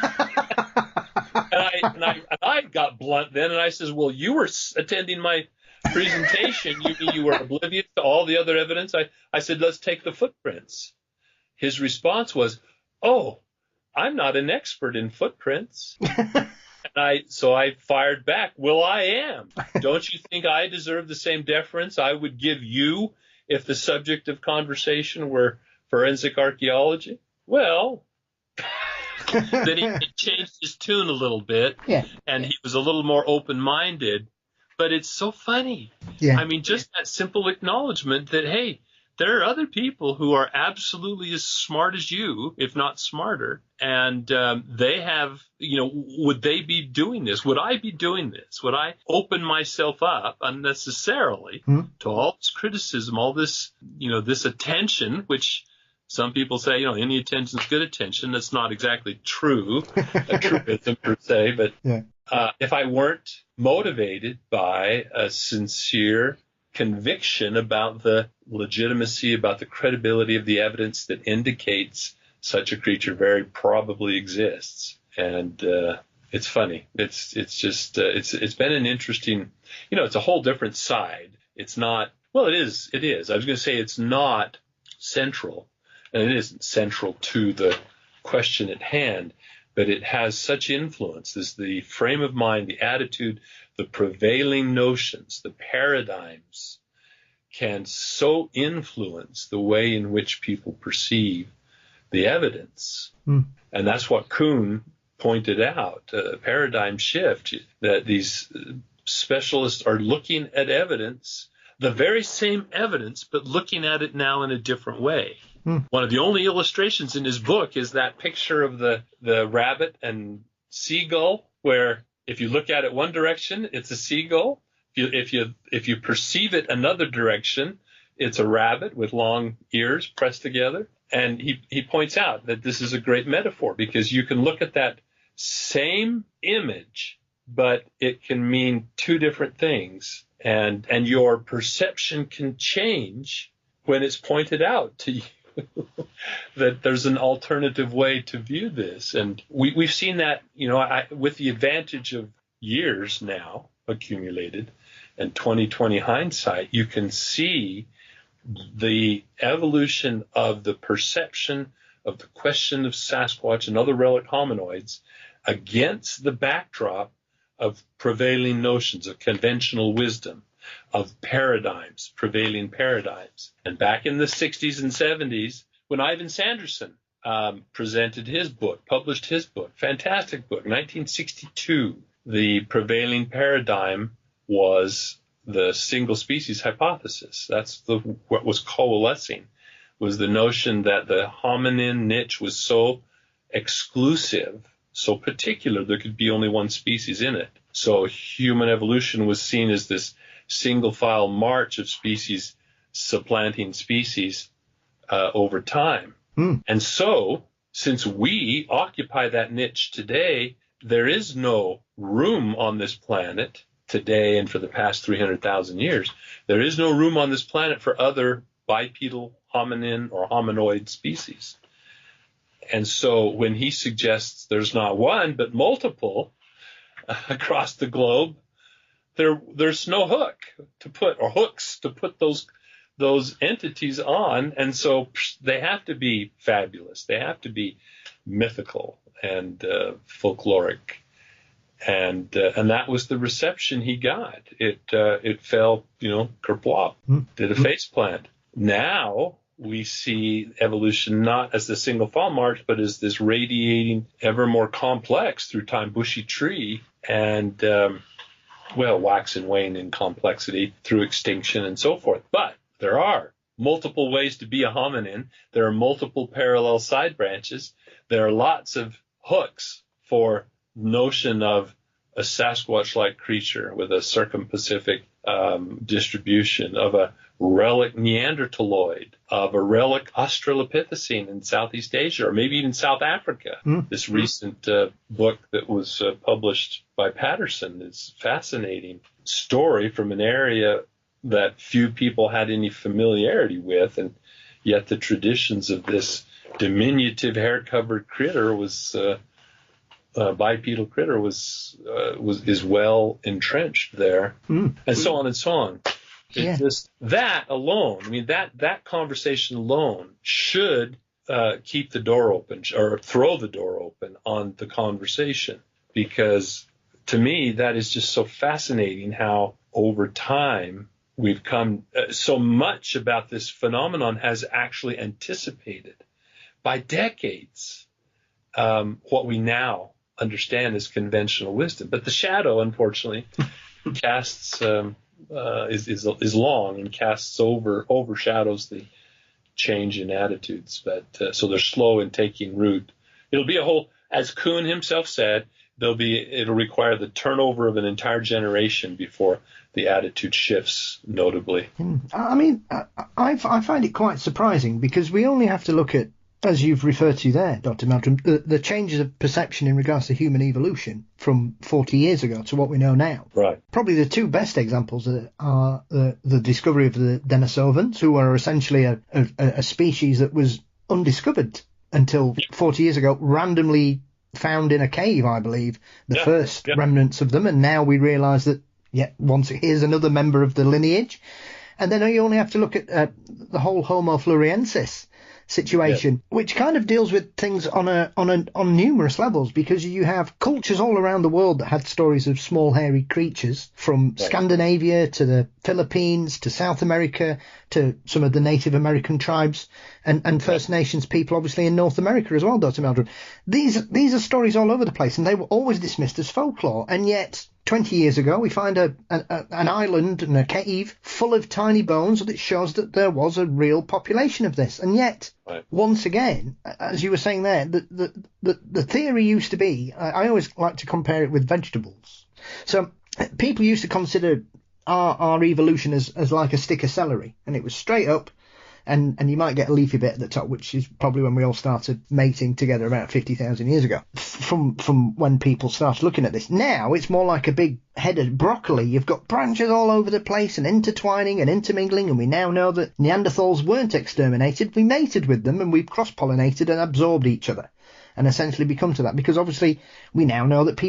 S3: I got blunt then, and I says, well, you were attending my presentation. You were oblivious to all the other evidence. I said, let's take the footprints. His response was, oh, I'm not an expert in footprints. So I fired back, well, I am. Don't you think I deserve the same deference I would give you if the subject of conversation were forensic archaeology? Well, that he changed his tune a little bit, and he was a little more open-minded. But it's so funny.
S4: Yeah.
S3: I mean, just that simple acknowledgement that, hey, there are other people who are absolutely as smart as you, if not smarter, and they have, would they be doing this? Would I be doing this? Would I open myself up unnecessarily to all this criticism, all this, this attention, which some people say, any attention is good attention. That's not exactly true, a truism per se, but if I weren't motivated by a sincere conviction about the legitimacy, about the credibility of the evidence that indicates such a creature very probably exists. And it's funny. It's been an interesting, it's a whole different side. It's not, well, it is. I was going to say it's not central, and it isn't central to the question at hand, but it has such influence. This the frame of mind, the attitude, the prevailing notions, the paradigms can so influence the way in which people perceive the evidence. And that's what Kuhn pointed out, a paradigm shift, that these specialists are looking at evidence, the very same evidence, but looking at it now in a different way. One of the only illustrations in his book is that picture of the rabbit and seagull, where if you look at it one direction, it's a seagull. If you perceive it another direction, it's a rabbit with long ears pressed together. And he points out that this is a great metaphor, because you can look at that same image, but it can mean two different things. And your perception can change when it's pointed out to you that there's an alternative way to view this. And we've seen that, with the advantage of years now accumulated and 2020 hindsight, you can see the evolution of the perception of the question of Sasquatch and other relic hominoids against the backdrop of prevailing notions of conventional wisdom, of paradigms, prevailing paradigms. And back in the 60s and 70s, when Ivan Sanderson presented his book, published his book, fantastic book, 1962, the prevailing paradigm was the single species hypothesis. That's what was coalescing, was the notion that the hominin niche was so exclusive, so particular, there could be only one species in it. So human evolution was seen as this single file march of species supplanting species over time. And so, since we occupy that niche today, there is no room on this planet today and for the past 300,000 years. There is no room on this planet for other bipedal hominin or hominoid species. And so when he suggests there's not one, but multiple across the globe, there's no hook to put, or hooks to put those entities on. And so they have to be fabulous. They have to be mythical and folkloric. And that was the reception he got. It fell, kerplop, did a faceplant. Now we see evolution not as the single file march, but as this radiating, ever more complex through time, bushy tree, and wax and wane in complexity through extinction and so forth. But there are multiple ways to be a hominin. There are multiple parallel side branches. There are lots of hooks for notion of a Sasquatch-like creature with a circumpacific distribution, of a relic Neanderthaloid, of a relic Australopithecine in Southeast Asia, or maybe even South Africa. This recent book that was published by Patterson is fascinating story from an area that few people had any familiarity with, and yet the traditions of this diminutive hair-covered critter was bipedal critter is well entrenched there, and so on and so on. It's just that alone. That conversation alone should keep the door open, or throw the door open on the conversation, because to me that is just so fascinating how over time we've come so much about this phenomenon has actually anticipated by decades. what we now understand as conventional wisdom. But the shadow, unfortunately, casts is long and overshadows the change in attitudes. But so they're slow in taking root. It'll be a whole, as Kuhn himself said, it'll require the turnover of an entire generation before the attitude shifts notably.
S2: I mean, I find it quite surprising, because we only have to look at, as you've referred to there, Dr. Meldrum, the changes of perception in regards to human evolution from 40 years ago to what we know now.
S3: Right.
S2: Probably the two best examples are the discovery of the Denisovans, who are essentially a species that was undiscovered until 40 years ago, randomly found in a cave, I believe, the first remnants of them. And now we realise that, here's another member of the lineage. And then you only have to look at the whole Homo floresiensis situation, which kind of deals with things on numerous levels, because you have cultures all around the world that had stories of small hairy creatures, from Scandinavia to the Philippines to South America to some of the Native American tribes and First Nations people, obviously in North America as well, Dr. Meldrum. These are stories all over the place, and they were always dismissed as folklore, and yet 20 years ago, we find an island and a cave full of tiny bones that shows that there was a real population of this. And yet, once again, as you were saying there, the theory used to be, I always like to compare it with vegetables. So people used to consider our evolution as like a stick of celery, and it was straight up. And you might get a leafy bit at the top, which is probably when we all started mating together about 50,000 years ago, from when people started looking at this. Now it's more like a big head of broccoli. You've got branches all over the place and intertwining and intermingling, and we now know that Neanderthals weren't exterminated. We mated with them, and we've cross-pollinated and absorbed each other and essentially become to that, because obviously we now know that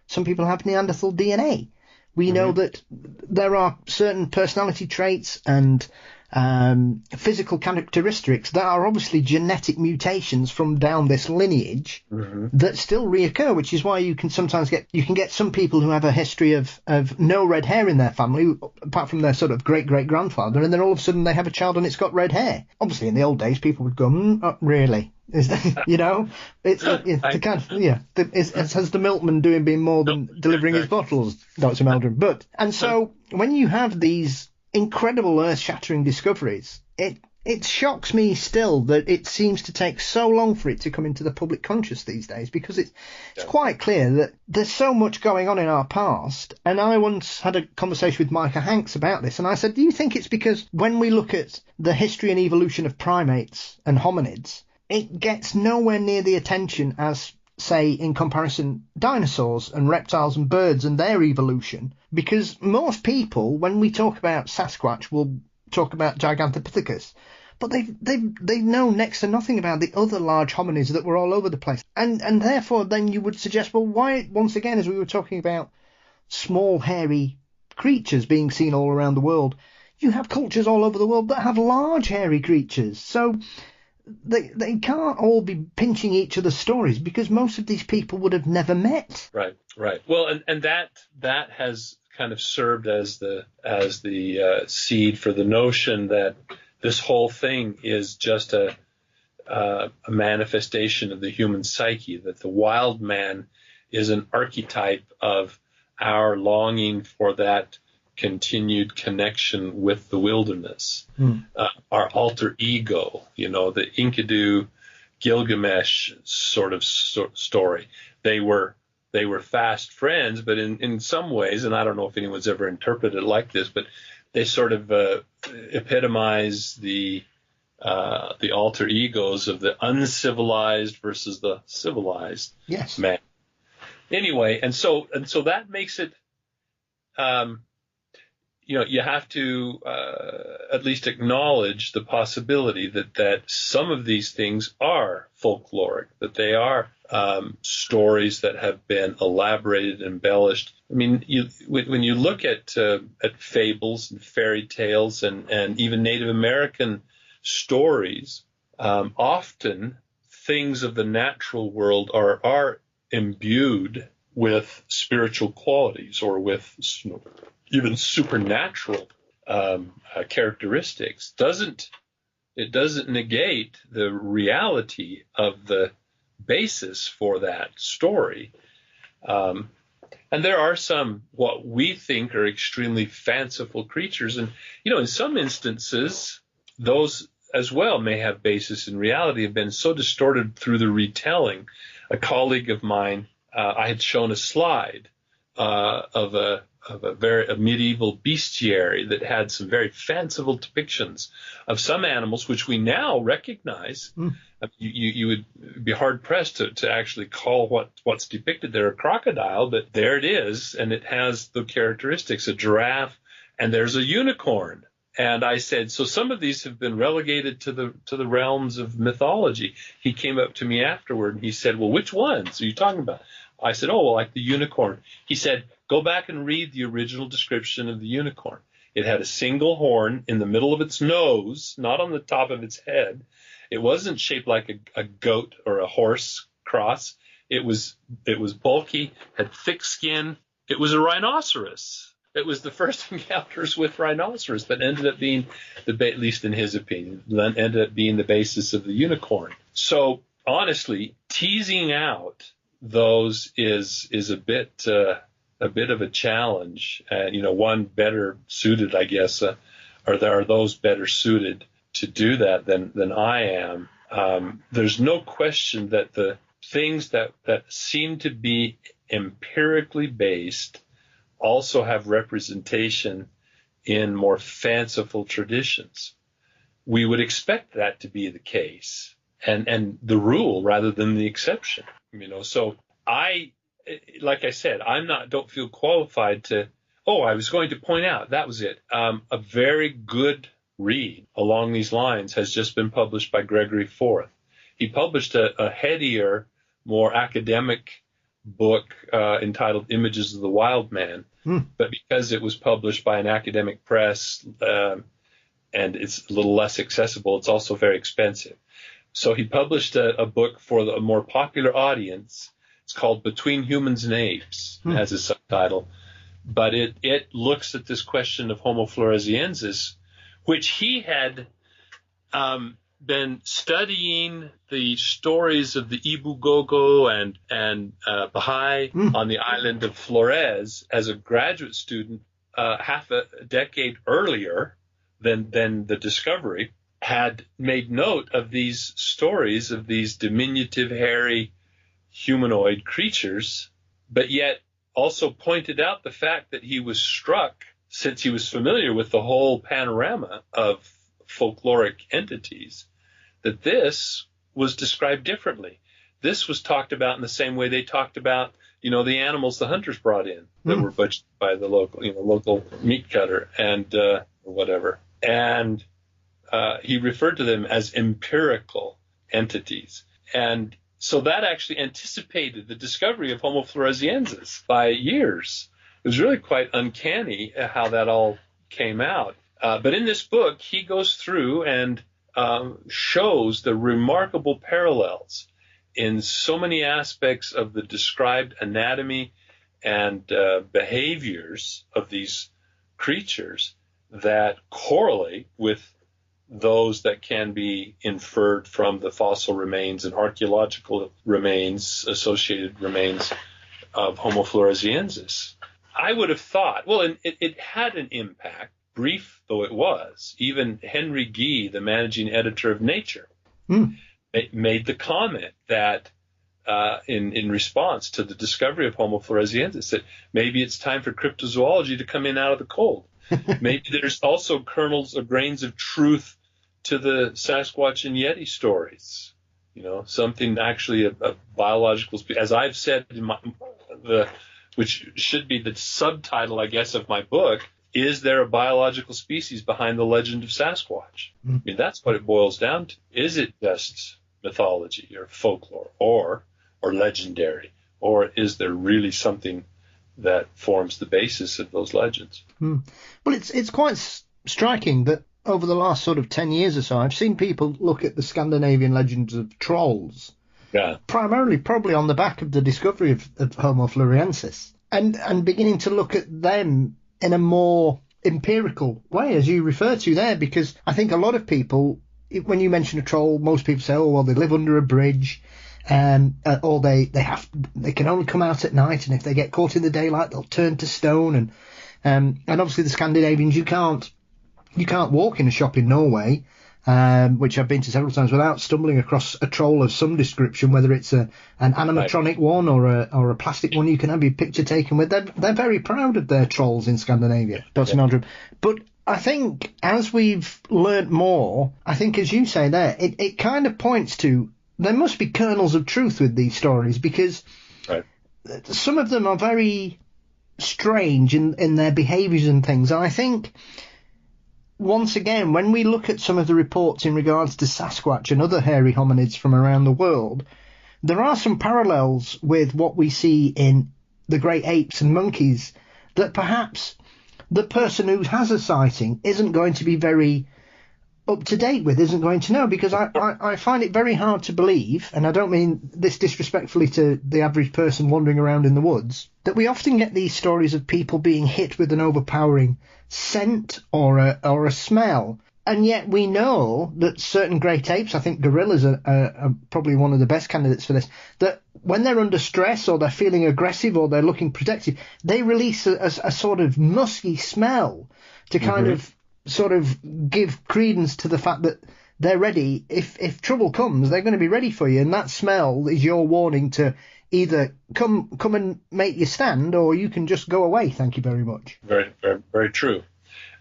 S2: some people have Neanderthal DNA. We know that there are certain personality traits and physical characteristics that are obviously genetic mutations from down this lineage that still reoccur, which is why you can sometimes get some people who have a history of no red hair in their family, apart from their sort of great-great-grandfather, and then all of a sudden they have a child and it's got red hair. Obviously in the old days people would go, really? Is that, it's the kind of, has the milkman been more than delivering his bottles, Dr. Meldrum? And so when you have these incredible earth-shattering discoveries, it shocks me still that it seems to take so long for it to come into the public conscious these days, because it's quite clear that there's so much going on in our past. And I once had a conversation with Micah Hanks about this, and I said, do you think it's because when we look at the history and evolution of primates and hominids, it gets nowhere near the attention as, say, in comparison, dinosaurs and reptiles and birds and their evolution? Because most people, when we talk about Sasquatch, will talk about Gigantopithecus, but they know next to nothing about the other large hominids that were all over the place. And therefore, then you would suggest, well, why, once again, as we were talking about small, hairy creatures being seen all around the world, you have cultures all over the world that have large, hairy creatures. So they can't all be pinching each other's stories, because most of these people would have never met. Right.
S3: Well, and that has kind of served as the seed for the notion that this whole thing is just a manifestation of the human psyche, that the wild man is an archetype of our longing for that continued connection with the wilderness, our alter ego, the Enkidu Gilgamesh sort of story. They were fast friends, but in some ways, and I don't know if anyone's ever interpreted it like this, but they sort of epitomize the alter egos of the uncivilized versus the civilized man. Anyway, and so that makes it, you have to at least acknowledge the possibility that some of these things are folkloric, that they are stories that have been elaborated, embellished. I mean, when you look at fables and fairy tales and even Native American stories, often things of the natural world are imbued with spiritual qualities or with even supernatural characteristics. It doesn't negate the reality of the basis for that story. And there are some what we think are extremely fanciful creatures. And, in some instances, those as well may have basis in reality, have been so distorted through the retelling. A colleague of mine, I had shown a slide of a medieval bestiary that had some very fanciful depictions of some animals, which we now recognize. You would be hard pressed to actually call what's depicted there a crocodile, but there it is, and it has the characteristics, a giraffe, and there's a unicorn. And I said, so some of these have been relegated to the realms of mythology. He came up to me afterward and he said, well, which ones are you talking about? I said, oh, well, like the unicorn. He said, go back and read the original description of the unicorn. It had a single horn in the middle of its nose, not on the top of its head. It wasn't shaped like a goat or a horse cross. It was bulky, had thick skin. It was a rhinoceros. It was the first encounters with rhinoceros that ended up being, at least in his opinion, ended up being the basis of the unicorn. So honestly, teasing out those is a bit of a challenge. One better suited, I guess, or there are those better suited to do that than I am. There's no question that the things that seem to be empirically based also have representation in more fanciful traditions. We would expect that to be the case and the rule rather than the exception. So like I said, don't feel qualified to, I was going to point out, that was it. A very good read along these lines has just been published by Gregory Forth. He published a headier, more academic book entitled Images of the Wild Man. But because it was published by an academic press and it's a little less accessible, it's also very expensive. So he published a book for a more popular audience. It's called Between Humans and Apes, as a subtitle. But it looks at this question of Homo floresiensis, which he had been studying the stories of the Ibu Gogo and Baha'i on the island of Flores as a graduate student half a decade earlier than the discovery, had made note of these stories of these diminutive, hairy, humanoid creatures, but yet also pointed out the fact that he was struck, since he was familiar with the whole panorama of folkloric entities, that this was described differently. This was talked about in the same way they talked about, the animals the hunters brought in that were butchered by the local meat cutter and whatever. And he referred to them as empirical entities. And so that actually anticipated the discovery of Homo floresiensis by years. It was really quite uncanny how that all came out. But in this book, he goes through and shows the remarkable parallels in so many aspects of the described anatomy and behaviors of these creatures that correlate with those that can be inferred from the fossil remains and archaeological remains, associated remains of Homo floresiensis. I would have thought, it had an impact, brief though it was. Even Henry Gee, the managing editor of Nature, made the comment that in response to the discovery of Homo floresiensis, that maybe it's time for cryptozoology to come in out of the cold. Maybe there's also kernels or grains of truth to the Sasquatch and Yeti stories. Something actually a biological, as I've said in which should be the subtitle, I guess, of my book. Is there a biological species behind the legend of Sasquatch? That's what it boils down to. Is it just mythology or folklore or legendary? Or is there really something that forms the basis of those legends?
S2: Well, it's quite striking that over the last sort of 10 years or so, I've seen people look at the Scandinavian legends of trolls.
S3: Yeah.
S2: Primarily probably on the back of the discovery of Homo floresiensis and beginning to look at them in a more empirical way, as you refer to there, because I think a lot of people, when you mention a troll, most people say, they live under a bridge or they can only come out at night, and if they get caught in the daylight, they'll turn to stone. And obviously the Scandinavians, you can't walk in a shop in Norway, which I've been to several times, without stumbling across a troll of some description, whether it's an animatronic one or a plastic one you can have your picture taken with. They're very proud of their trolls in Scandinavia, Dr. Meldrum. But I think as we've learnt more, I think, as you say there, it kind of points to there must be kernels of truth with these stories, because some of them are very strange in their behaviours and things. And I think, once again, when we look at some of the reports in regards to Sasquatch and other hairy hominids from around the world, there are some parallels with what we see in the Great Apes and Monkeys that perhaps the person who has a sighting isn't going to be very up to date with, isn't going to know, because I find it very hard to believe, and I don't mean this disrespectfully to the average person wandering around in the woods, that we often get these stories of people being hit with an overpowering scent or a smell, and yet we know that certain great apes, I think gorillas are probably one of the best candidates for this, that when they're under stress or they're feeling aggressive or they're looking protective, they release a sort of musky smell to kind of sort of give credence to the fact that they're ready. If trouble comes, they're going to be ready for you, and that smell is your warning to either come and make your stand, or you can just go away. Thank you very much.
S3: Very, very, very true.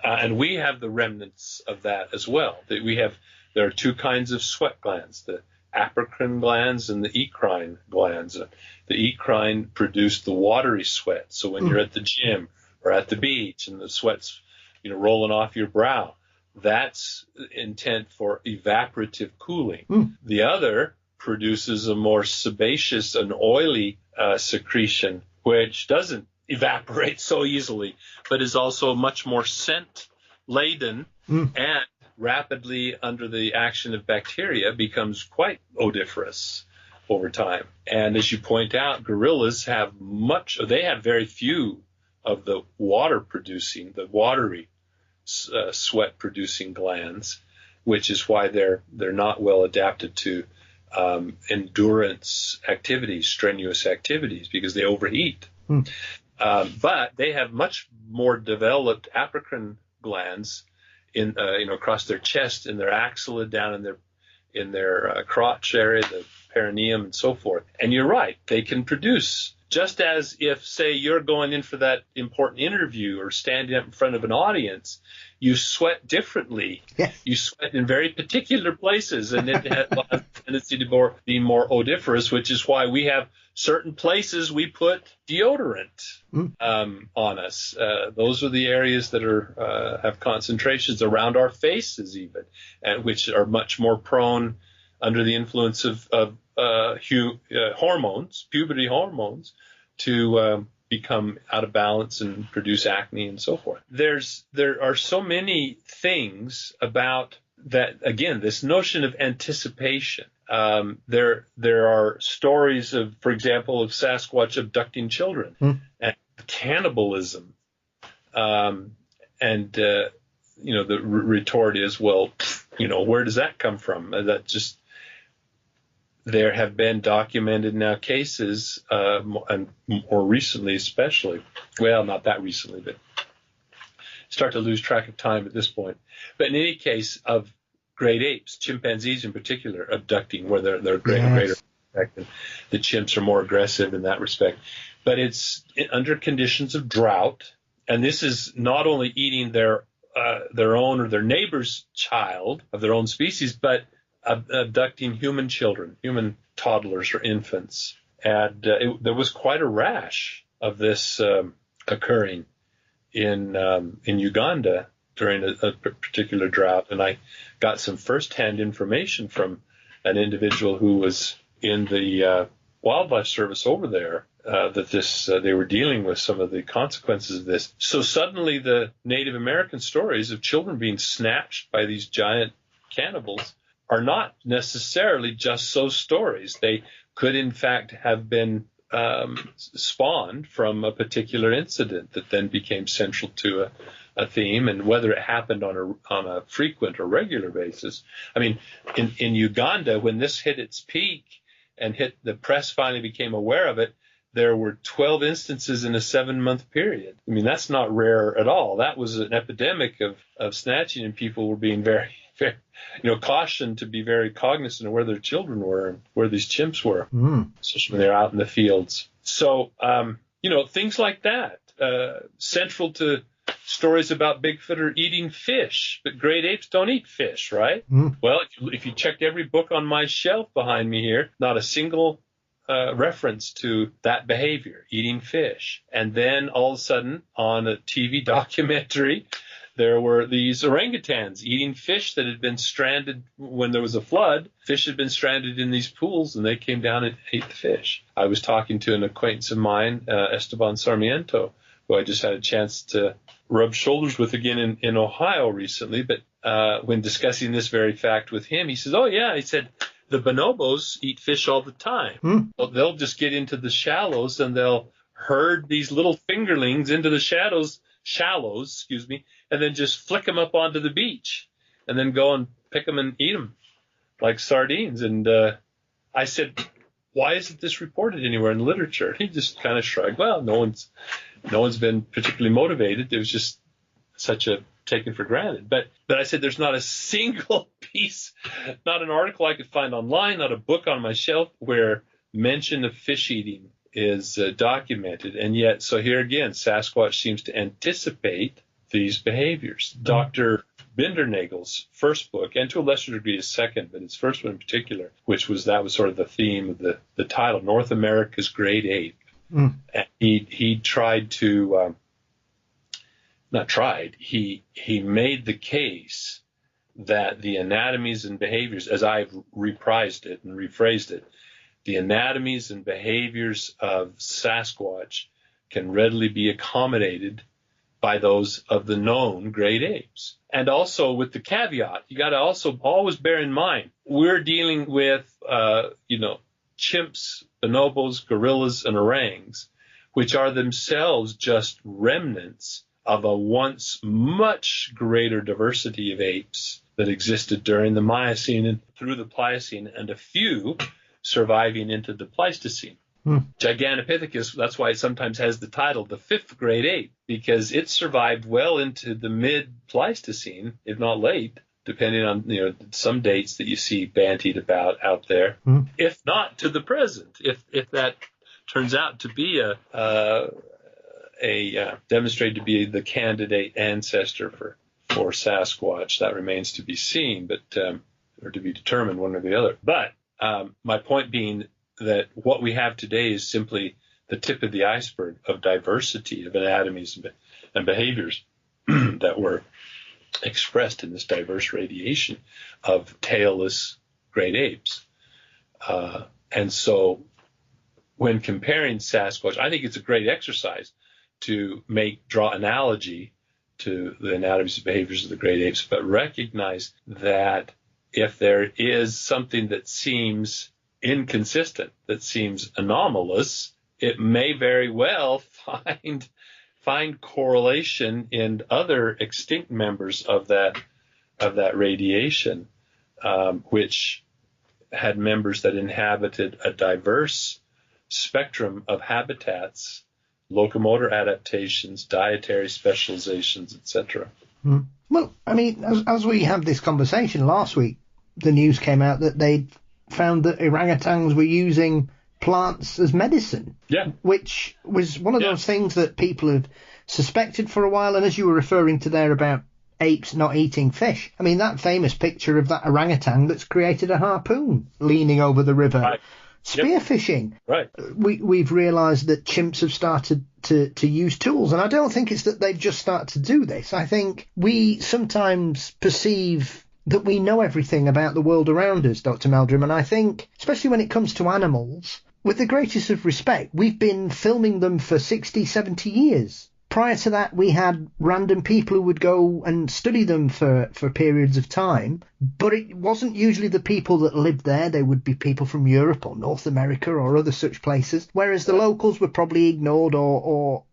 S3: And we have the remnants of that as well. There are two kinds of sweat glands, the apocrine glands and the eccrine glands. The eccrine produce the watery sweat. So when you're at the gym or at the beach and the sweat's rolling off your brow, that's intent for evaporative cooling. The other produces a more sebaceous and oily secretion, which doesn't evaporate so easily, but is also much more scent laden and rapidly, under the action of bacteria, becomes quite odoriferous over time. And as you point out, gorillas have very few of the watery sweat producing glands, which is why they're not well adapted to endurance activities, strenuous activities, because they overheat. But they have much more developed apocrine glands across their chest, in their axilla, down in their crotch area, the perineum, and so forth. And you're right, they can produce, just as if, say, you're going in for that important interview or standing up in front of an audience, you sweat differently. Yes. You sweat in very particular places, and it has a tendency to be more odoriferous, which is why we have certain places we put deodorant on us. Those are the areas that have concentrations around our faces even, which are much more prone, under the influence of hormones, puberty hormones, to become out of balance and produce acne and so forth. There are so many things about that. Again, this notion of anticipation. There are stories of, for example, of Sasquatch abducting children and cannibalism. The retort is, well, where does that come from? There have been documented now cases, and more recently especially, well, not that recently, but start to lose track of time at this point. But in any case, of great apes, chimpanzees in particular, abducting, where they're greater. The chimps are more aggressive in that respect. But it's under conditions of drought, and this is not only eating their own or their neighbor's child of their own species, but abducting human children, human toddlers or infants. And there was quite a rash of this occurring in Uganda during a particular drought. And I got some firsthand information from an individual who was in the wildlife service over there, that they were dealing with some of the consequences of this. So suddenly the Native American stories of children being snatched by these giant cannibals are not necessarily just so stories. They could, in fact, have been spawned from a particular incident that then became central to a theme, and whether it happened on a frequent or regular basis. I mean, in Uganda, when this hit its peak and the press finally became aware of it, there were 12 instances in a 7-month period. I mean, that's not rare at all. That was an epidemic of snatching, and people were being very, very, cautioned to be very cognizant of where their children were and where these chimps were, especially when they're out in the fields. So, things like that, central to stories about Bigfoot are eating fish, but great apes don't eat fish, right? Well, if you checked every book on my shelf behind me here, not a single reference to that behavior, eating fish. And then all of a sudden, on a TV documentary, there were these orangutans eating fish that had been stranded when there was a flood. Fish had been stranded in these pools, and they came down and ate the fish. I was talking to an acquaintance of mine, Esteban Sarmiento, who I just had a chance to rub shoulders with again in Ohio recently. But when discussing this very fact with him, he says, oh, yeah, he said, the bonobos eat fish all the time. Well, they'll just get into the shallows and they'll herd these little fingerlings into the shallows, and then just flick them up onto the beach and then go and pick them and eat them like sardines. And I said, why isn't this reported anywhere in the literature? He just kind of shrugged. Well, no one's been particularly motivated. It was just such a taken for granted. But I said there's not a single piece, not an article I could find online, not a book on my shelf where mention of fish eating is documented. And yet, so here again, Sasquatch seems to anticipate these behaviors. Dr. Bindernagel's first book, and to a lesser degree his second, but his first one in particular, that was sort of the theme of the title, North America's Great Ape. And he tried to he made the case that the anatomies and behaviors, as I've reprised it and rephrased it, the anatomies and behaviors of Sasquatch can readily be accommodated by those of the known great apes. And also with the caveat, you got to also always bear in mind, we're dealing with, chimps, bonobos, gorillas, and orangs, which are themselves just remnants of a once much greater diversity of apes that existed during the Miocene and through the Pliocene, and a few surviving into the Pleistocene. Gigantopithecus, that's why it sometimes has the title, the fifth great ape, because it survived well into the mid-Pleistocene, if not late, depending on some dates that you see bantied about out there, if not to the present, if that turns out to be demonstrated to be the candidate ancestor for Sasquatch. That remains to be seen, or to be determined, one or the other. But my point being that what we have today is simply the tip of the iceberg of diversity of anatomies and behaviors that were expressed in this diverse radiation of tailless great apes. And so when comparing Sasquatch, I think it's a great exercise to draw analogy to the anatomies and behaviors of the great apes, but recognize that if there is something that seems inconsistent, that seems anomalous, it may very well find correlation in other extinct members of that radiation, which had members that inhabited a diverse spectrum of habitats, locomotor adaptations, dietary specializations, etc.
S2: Well, I mean, as we had this conversation last week, the news came out that they'd found that orangutans were using plants as medicine, which was one of those things that people have suspected for a while. And as you were referring to there about apes not eating fish, I mean, that famous picture of that orangutan that's created a harpoon leaning over the river. Right. Spearfishing. Right. We've realised that chimps have started to use tools, and I don't think it's that they've just started to do this. I think we sometimes perceive that we know everything about the world around us, Dr. Meldrum, and I think, especially when it comes to animals, with the greatest of respect, we've been filming them for 60, 70 years. Prior to that, we had random people who would go and study them for periods of time, but it wasn't usually the people that lived there. They would be people from Europe or North America or other such places, whereas the locals were probably ignored or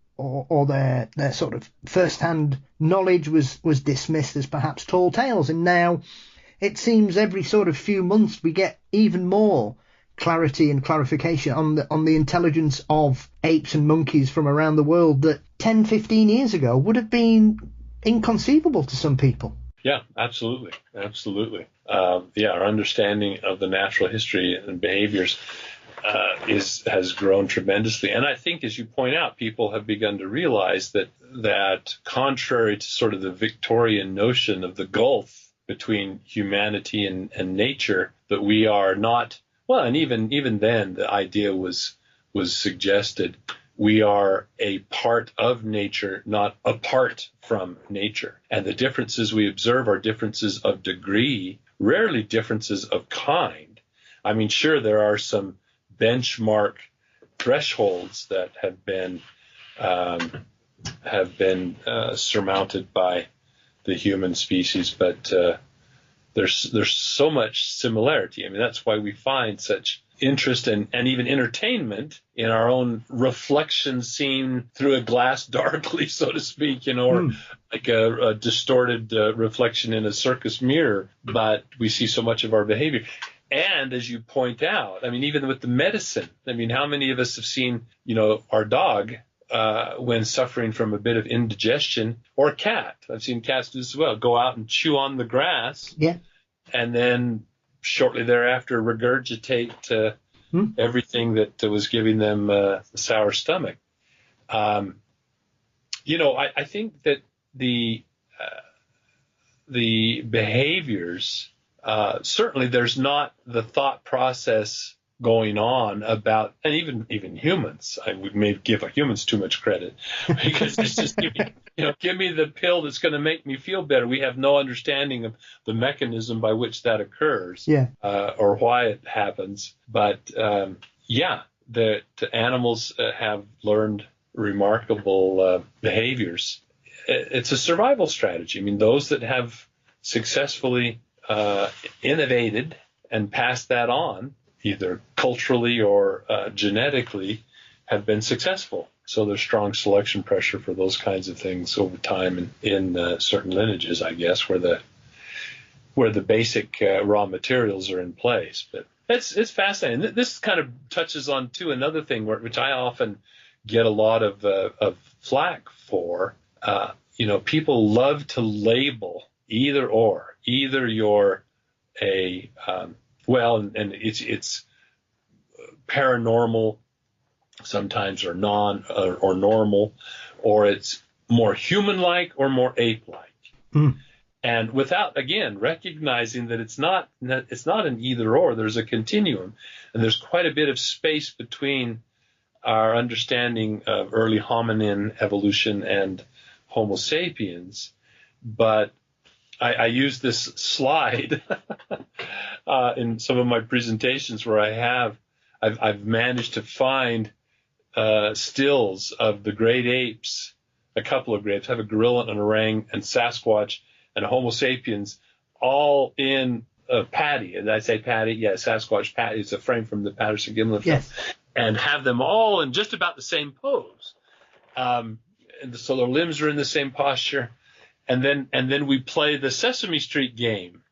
S2: their sort of first-hand knowledge was dismissed as perhaps tall tales. And now it seems every sort of few months we get even more clarity and clarification on the intelligence of apes and monkeys from around the world that 10, 15 years ago would have been inconceivable to some people.
S3: Yeah, absolutely. Absolutely. Our understanding of the natural history and behaviors has grown tremendously. And I think, as you point out, people have begun to realize that contrary to sort of the Victorian notion of the gulf between humanity and nature, that we are not, well, and even then the idea was suggested, we are a part of nature, not apart from nature. And the differences we observe are differences of degree, rarely differences of kind. I mean, sure, there are some benchmark thresholds that have been surmounted by the human species, but there's so much similarity. I mean, that's why we find such interest and even entertainment in our own reflection seen through a glass darkly, so to speak, or like a distorted reflection in a circus mirror. But we see so much of our behavior. And as you point out, I mean, even with the medicine, I mean, how many of us have seen, our dog when suffering from a bit of indigestion, or a cat? I've seen cats do this as well, go out and chew on the grass. Yeah. And then shortly thereafter regurgitate everything that was giving them a sour stomach. I think that the behaviors, certainly there's not the thought process going on about, and even humans, I would maybe give humans too much credit, because it's just give me the pill that's going to make me feel better. We have no understanding of the mechanism by which that occurs, or why it happens. But the animals have learned remarkable behaviors. It's a survival strategy. I mean, those that have successfully innovated and passed that on, either culturally or genetically, have been successful. So there's strong selection pressure for those kinds of things over time in certain lineages, I guess, where the basic raw materials are in place. But it's fascinating. This kind of touches on too another thing which I often get a lot of flack for. People love to label either or. Either you're a and it's paranormal sometimes, or or normal, or it's more human-like or more ape-like. And without, again, recognizing that it's not an either or. There's a continuum, and there's quite a bit of space between our understanding of early hominin evolution and Homo sapiens. But I use this slide in some of my presentations where I've managed to find stills of the great apes, a couple of great apes, I have a gorilla, an orang, and Sasquatch, and a Homo sapiens, all in a patty. And I say patty, Sasquatch patty. It's a frame from the Patterson-Gimlin film. Yes. And have them all in just about the same pose. And so their limbs are in the same posture. And then we play the Sesame Street game.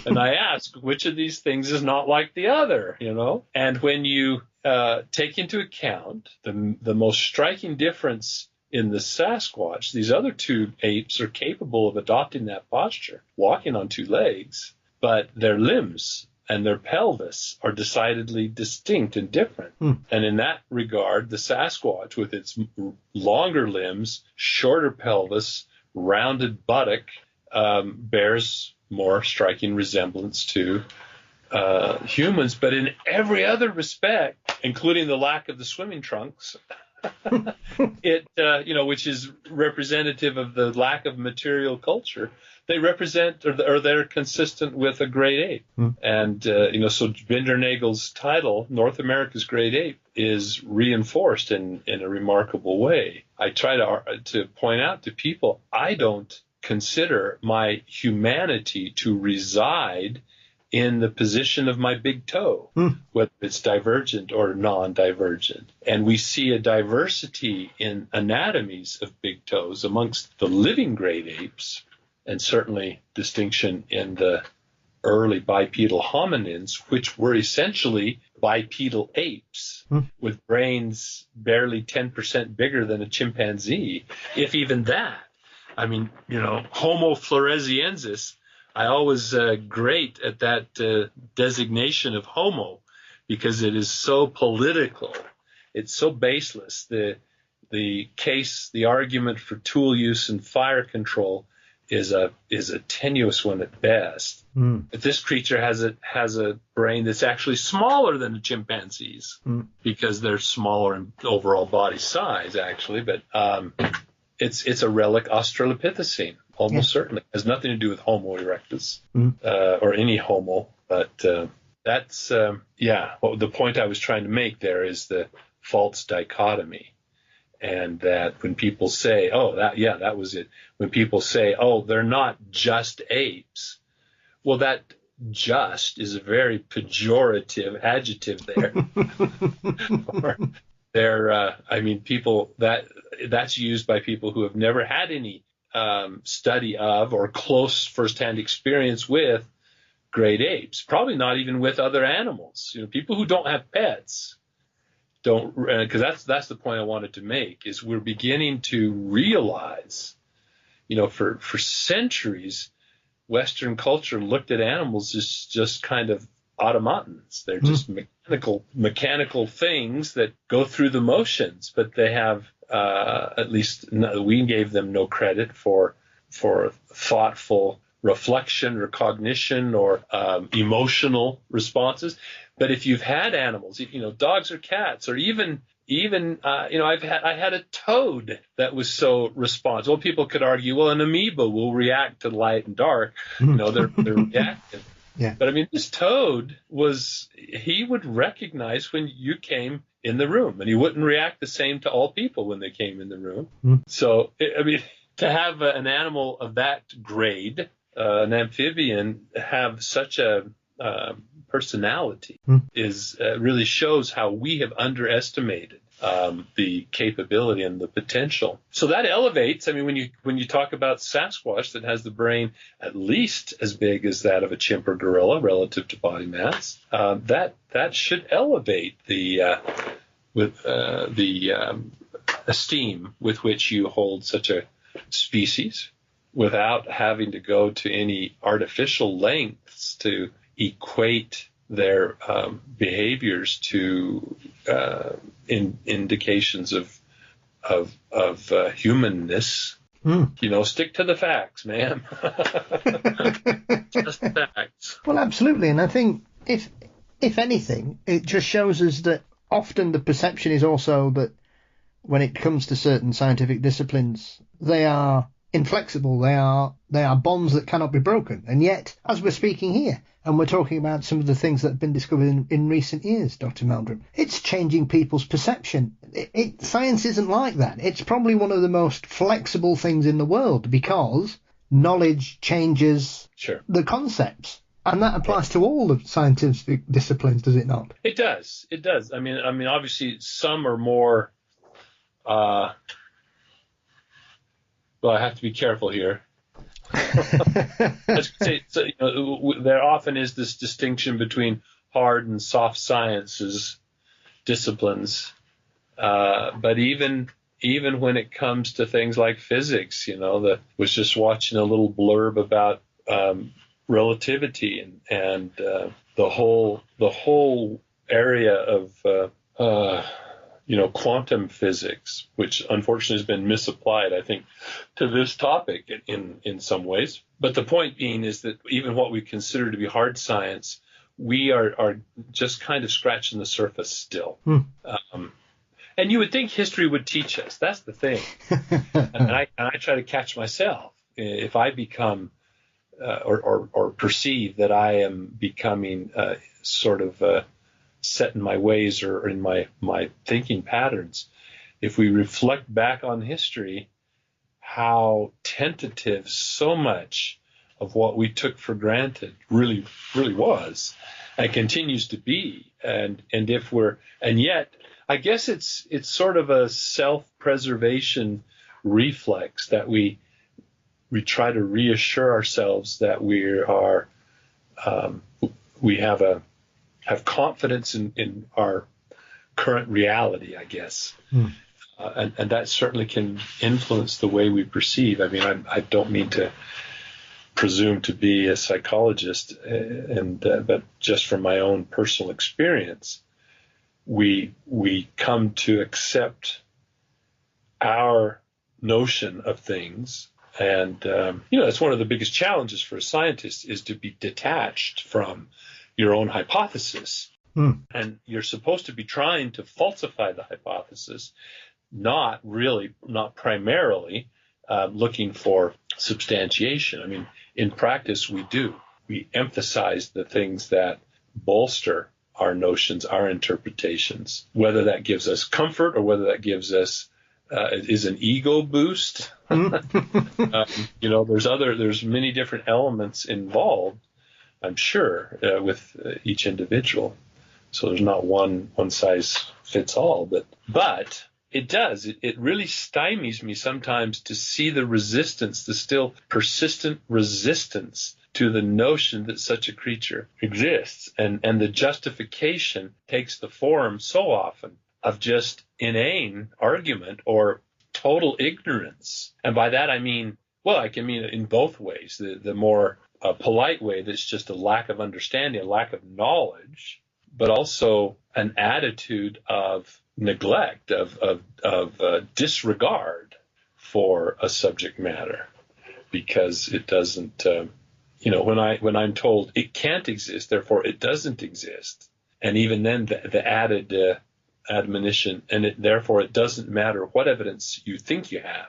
S3: And I ask, which of these things is not like the other, And when you take into account the most striking difference in the Sasquatch, these other two apes are capable of adopting that posture, walking on two legs, but their limbs and their pelvis are decidedly distinct and different. And in that regard, the Sasquatch, with its longer limbs, shorter pelvis, rounded buttock, bears more striking resemblance to humans. But in every other respect, including the lack of the swimming trunks, which is representative of the lack of material culture, they represent, or they're consistent with a great ape. And, so Bindernagel's title, North America's Great Ape, is reinforced in a remarkable way. I try to point out to people, I don't consider my humanity to reside in the position of my big toe, whether it's divergent or non-divergent. And we see a diversity in anatomies of big toes amongst the living great apes, and certainly distinction in the early bipedal hominins, which were essentially bipedal apes with brains barely 10% bigger than a chimpanzee, if even that. I mean, Homo floresiensis, I always great at that designation of Homo because it is so political. It's so baseless. The argument for tool use and fire control is a tenuous one at best. But this creature has a brain that's actually smaller than a chimpanzee's because they're smaller in overall body size, actually. But it's a relic Australopithecine, almost certainly. It has nothing to do with Homo erectus or any Homo. But that's the point I was trying to make there is the false dichotomy. And that when people say, that was it. When people say, they're not just apes. Well, that just is a very pejorative adjective there. People that's used by people who have never had any study of or close firsthand experience with great apes, probably not even with other animals. People who don't have pets don't, because that's the point I wanted to make, is we're beginning to realize, for centuries, Western culture looked at animals as just kind of automatons. They're just mechanical things that go through the motions, but they have, at least we gave them no credit for thoughtful reflection or cognition or emotional responses. But if you've had animals, dogs or cats, or even I had a toad that was so responsive. Well, people could argue, well, an amoeba will react to light and dark. They're reactive.
S2: Yeah.
S3: But I mean, this toad he would recognize when you came in the room, and he wouldn't react the same to all people when they came in the room. So, to have an animal of that grade, an amphibian, have such a personality is really shows how we have underestimated the capability and the potential. So that elevates. I mean, when you talk about Sasquatch that has the brain at least as big as that of a chimp or gorilla relative to body mass, that should elevate the esteem with which you hold such a species, without having to go to any artificial lengths to equate their behaviors to indications of humanness. Stick to the facts, ma'am. Just the facts.
S2: Well, absolutely. And I think if anything, it just shows us that often the perception is also that when it comes to certain scientific disciplines, they are inflexible. They are bonds that cannot be broken. And yet, as we're speaking here, and we're talking about some of the things that have been discovered in recent years, Dr. Meldrum, it's changing people's perception. Science isn't like that. It's probably one of the most flexible things in the world because knowledge changes the concepts. And that applies to all the scientific disciplines, does it not?
S3: It does. It does. I mean, obviously, some are more. Well, I have to be careful here. There often is this distinction between hard and soft sciences disciplines, but even when it comes to things like physics, was just watching a little blurb about relativity and the whole area of quantum physics, which unfortunately has been misapplied, I think, to this topic in some ways. But the point being is that even what we consider to be hard science, we are just kind of scratching the surface still. And you would think history would teach us. That's the thing. and I try to catch myself if I become or perceive that I am becoming sort of set in my ways or in my thinking patterns. If we reflect back on history, how tentative so much of what we took for granted really was and continues to be. And yet I guess it's sort of a self-preservation reflex that we try to reassure ourselves that we have have confidence in our current reality, I guess. And that certainly can influence the way we perceive. I mean, I don't mean to presume to be a psychologist, but just from my own personal experience, we come to accept our notion of things. And, that's one of the biggest challenges for a scientist, is to be detached from your own hypothesis. And you're supposed to be trying to falsify the hypothesis, not primarily looking for substantiation. I mean, in practice, we emphasize the things that bolster our notions, our interpretations, whether that gives us comfort or whether that gives us is an ego boost. There's many different elements involved, I'm sure, with each individual. So there's not one size fits all, but it does. It really stymies me sometimes to see the resistance, the still persistent resistance to the notion that such a creature exists. And the justification takes the form so often of just inane argument or total ignorance. And by that I mean, I can mean it in both ways. The more polite way, that's just a lack of understanding, a lack of knowledge, but also an attitude of neglect, of disregard for a subject matter, because it doesn't, when I'm told it can't exist, therefore it doesn't exist. And even then the added admonition, and therefore it doesn't matter what evidence you think you have.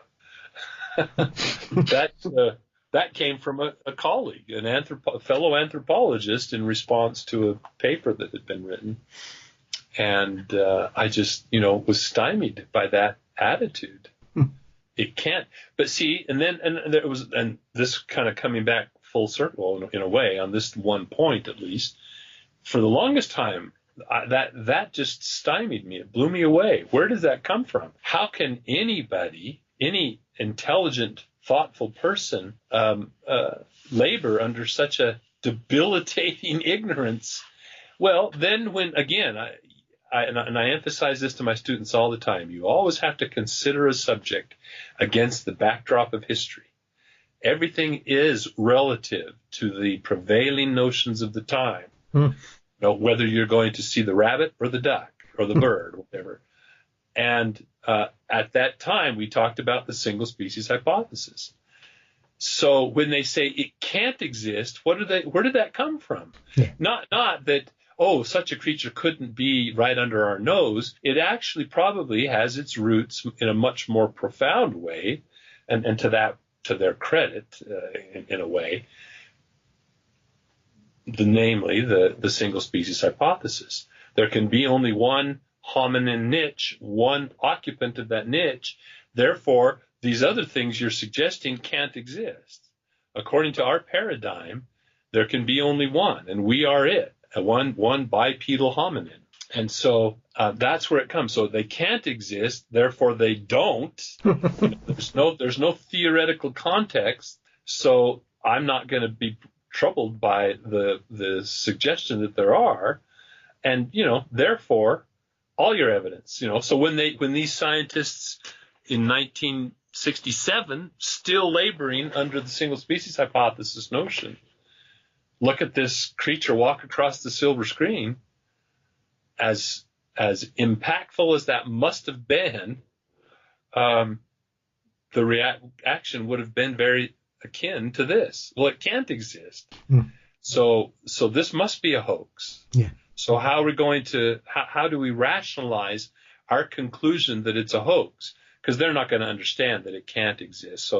S3: That came from a colleague, a fellow anthropologist, in response to a paper that had been written. And I just, was stymied by that attitude. It can't. But see, and this kind of coming back full circle in a way on this one point, at least, for the longest time, that just stymied me. It blew me away. Where does that come from? How can anybody, any intelligent, thoughtful person, labor under such a debilitating ignorance? Well, then when, again, I emphasize this to my students all the time, you always have to consider a subject against the backdrop of history. Everything is relative to the prevailing notions of the time. Whether you're going to see the rabbit or the duck or the bird, whatever. And at that time, we talked about the single species hypothesis. So when they say it can't exist, where did that come from? Yeah. Not that, such a creature couldn't be right under our nose. It actually probably has its roots in a much more profound way, and to their credit, in a way, namely the single species hypothesis. There can be only one hominin niche, one occupant of that niche. Therefore, these other things you're suggesting can't exist. According to our paradigm, there can be only one, and we are it, one bipedal hominin. And so that's where it comes. So they can't exist, therefore they don't. There's no theoretical context. So I'm not going to be troubled by the suggestion that there are. And, therefore, all your evidence, so when these scientists in 1967, still laboring under the single species hypothesis notion, look at this creature walk across the silver screen, as impactful as that must have been, the reaction would have been very akin to this. Well, it can't exist. So this must be a hoax.
S2: Yeah.
S3: So how do we rationalize our conclusion that it's a hoax? Because they're not going to understand that it can't exist.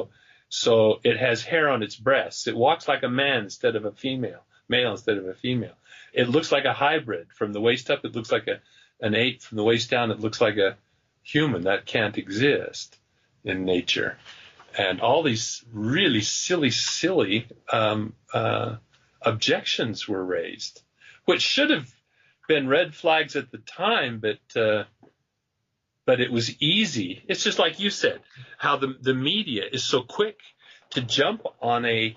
S3: So it has hair on its breasts. It walks like a man instead of a female, male instead of a female. It looks like a hybrid. From the waist up, it looks like an ape. From the waist down, it looks like a human. That can't exist in nature. And all these really silly objections were raised, which should have been red flags at the time, but it was easy. It's just like you said, how the media is so quick to jump on a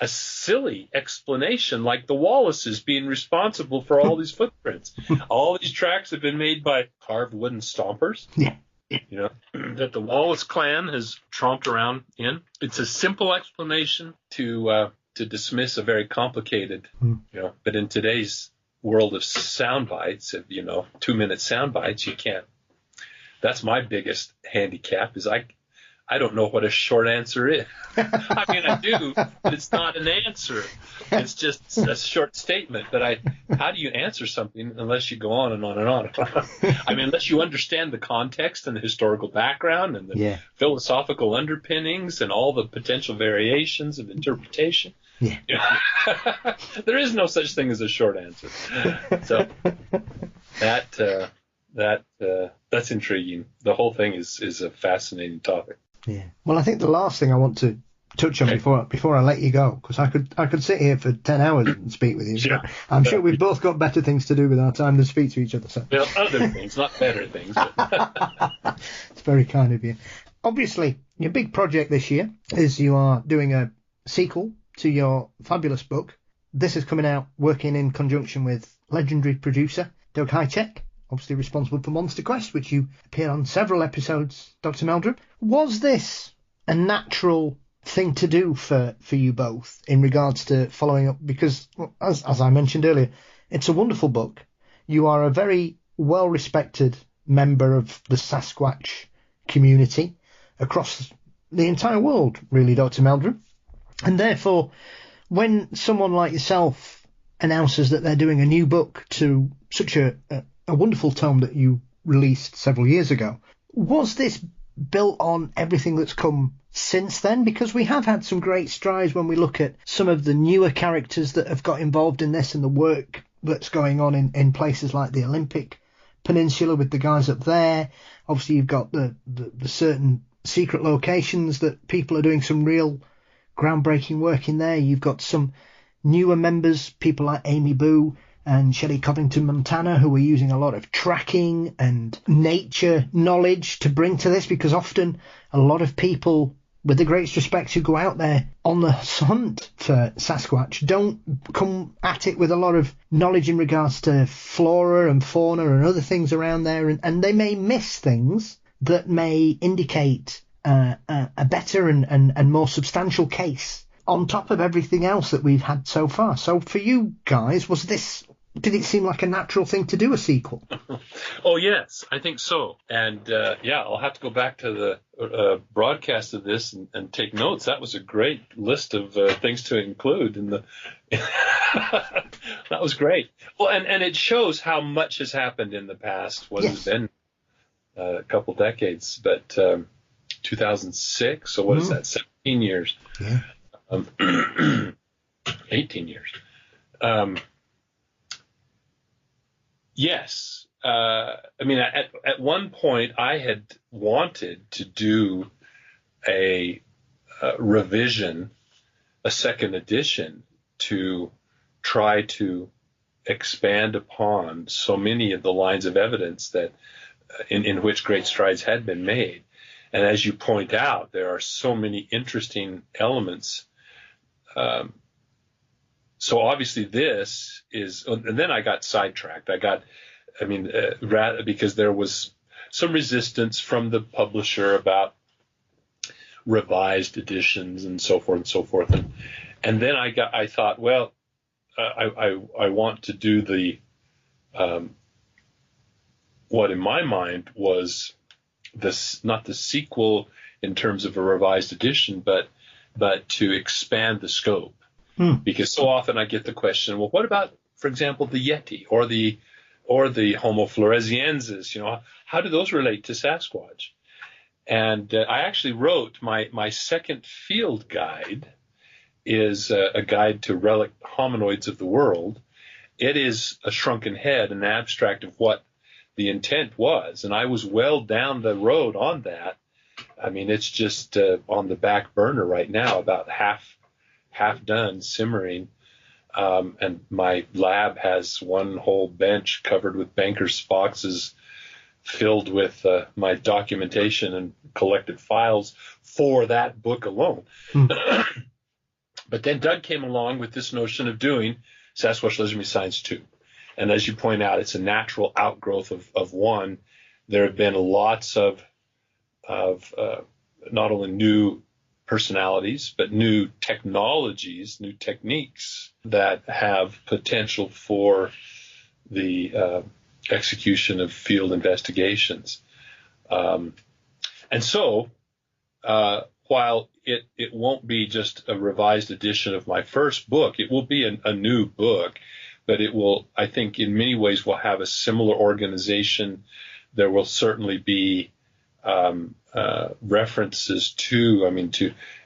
S3: a silly explanation like the Wallaces being responsible for all these footprints. All these tracks have been made by carved wooden stompers.
S2: Yeah.
S3: That the Wallace clan has tromped around in. It's a simple explanation to dismiss a very complicated, but in today's world of sound bites, 2-minute sound bites, you can't. That's my biggest handicap is I don't know what a short answer is. I mean, I do, but it's not an answer. It's just a short statement. But how do you answer something unless you go on and on and on? I mean, unless you understand the context and the historical background and the philosophical underpinnings and all the potential variations of interpretation.
S2: Yeah.
S3: There is no such thing as a short answer. So that's intriguing. The whole thing is a fascinating topic.
S2: Yeah. Well, I think the last thing I want to touch on before I let you go, because I could sit here for 10 hours and speak with you.
S3: Sure.
S2: I'm sure we've both got better things to do with our time than speak to each other. So.
S3: Well, other things, not better things. But
S2: It's very kind of you. Obviously, your big project this year is you are doing a sequel to your fabulous book. This is coming out working in conjunction with legendary producer Doug Hychek, obviously responsible for Monster Quest, which you appear on several episodes, Dr Meldrum. Was this a natural thing to do for you both in regards to following up? Because, as I mentioned earlier, it's a wonderful book. You are a very well-respected member of the Sasquatch community across the entire world, really, Dr Meldrum. And therefore, when someone like yourself announces that they're doing a new book to such a wonderful tome that you released several years ago, was this built on everything that's come since then? Because we have had some great strides when we look at some of the newer characters that have got involved in this and the work that's going on in places like the Olympic Peninsula with the guys up there. Obviously, you've got the certain secret locations that people are doing some real groundbreaking work in there. You've got some newer members, people like Amy Boo and Shelley Covington Montana, who are using a lot of tracking and nature knowledge to bring to this, because often a lot of people, with the greatest respect, who go out there on the hunt for Sasquatch don't come at it with a lot of knowledge in regards to flora and fauna and other things around there, and they may miss things that may indicate a better and more substantial case on top of everything else that we've had so far. So for you guys, did it seem like a natural thing to do a sequel?
S3: Oh, yes, I think so. And I'll have to go back to the broadcast of this and take notes. That was a great list of things to include in the. That was great. Well, and it shows how much has happened in the past. What has been a couple decades, but 2006. So what is that? 17 years.
S2: Yeah.
S3: 18 years. Yes. I mean, at one point I had wanted to do a revision, a second edition, to try to expand upon so many of the lines of evidence that in which great strides had been made. And as you point out, there are so many interesting elements. So obviously this is, and then I got sidetracked. Because there was some resistance from the publisher about revised editions and so forth and so forth. And then I thought, well, I want to do the, what in my mind was this, not the sequel in terms of a revised edition, but to expand the scope. Because so often I get the question, well, what about, for example, the Yeti or the Homo floresiensis? How do those relate to Sasquatch? And I actually wrote my second field guide is a guide to relic hominoids of the world. It is a shrunken head, an abstract of what the intent was, and I was well down the road on that. I mean, it's just on the back burner right now, about half done, simmering. And my lab has one whole bench covered with banker's boxes filled with my documentation and collected files for that book alone. But then Doug came along with this notion of doing Sasquatch Lizard Science 2. And as you point out, it's a natural outgrowth of one. There have been lots of not only new personalities, but new technologies, new techniques that have potential for the execution of field investigations. And so, while it won't be just a revised edition of my first book, it will be a new book, but it will, I think, in many ways will have a similar organization. There will certainly be references to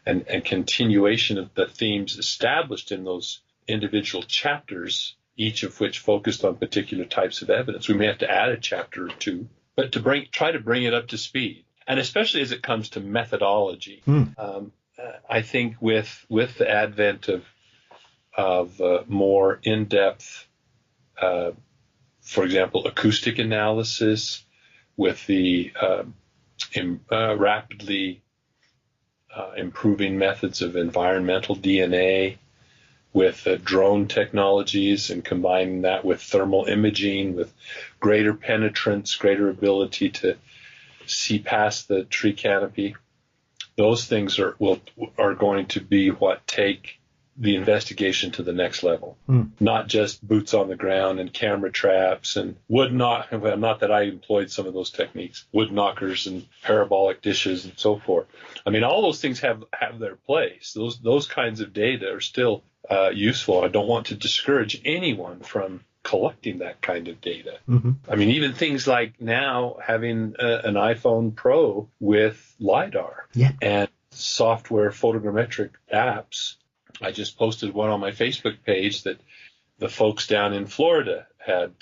S3: and continuation of the themes established in those individual chapters, each of which focused on particular types of evidence. We may have to add a chapter or two, but to try to bring it up to speed, and especially as it comes to methodology. I think with the advent of more in-depth, for example, acoustic analysis, with the rapidly improving methods of environmental DNA, with drone technologies, and combining that with thermal imaging, with greater penetrance, greater ability to see past the tree canopy. Those things are going to be what take the investigation to the next level. Not just boots on the ground and camera traps and not that I employed some of those techniques, wood knockers and parabolic dishes and so forth. I mean, all those things have their place. Those kinds of data are still useful. I don't want to discourage anyone from collecting that kind of data. I mean, even things like now having an iPhone Pro with LiDAR and software photogrammetric apps. I just posted one on my Facebook page that the folks down in Florida had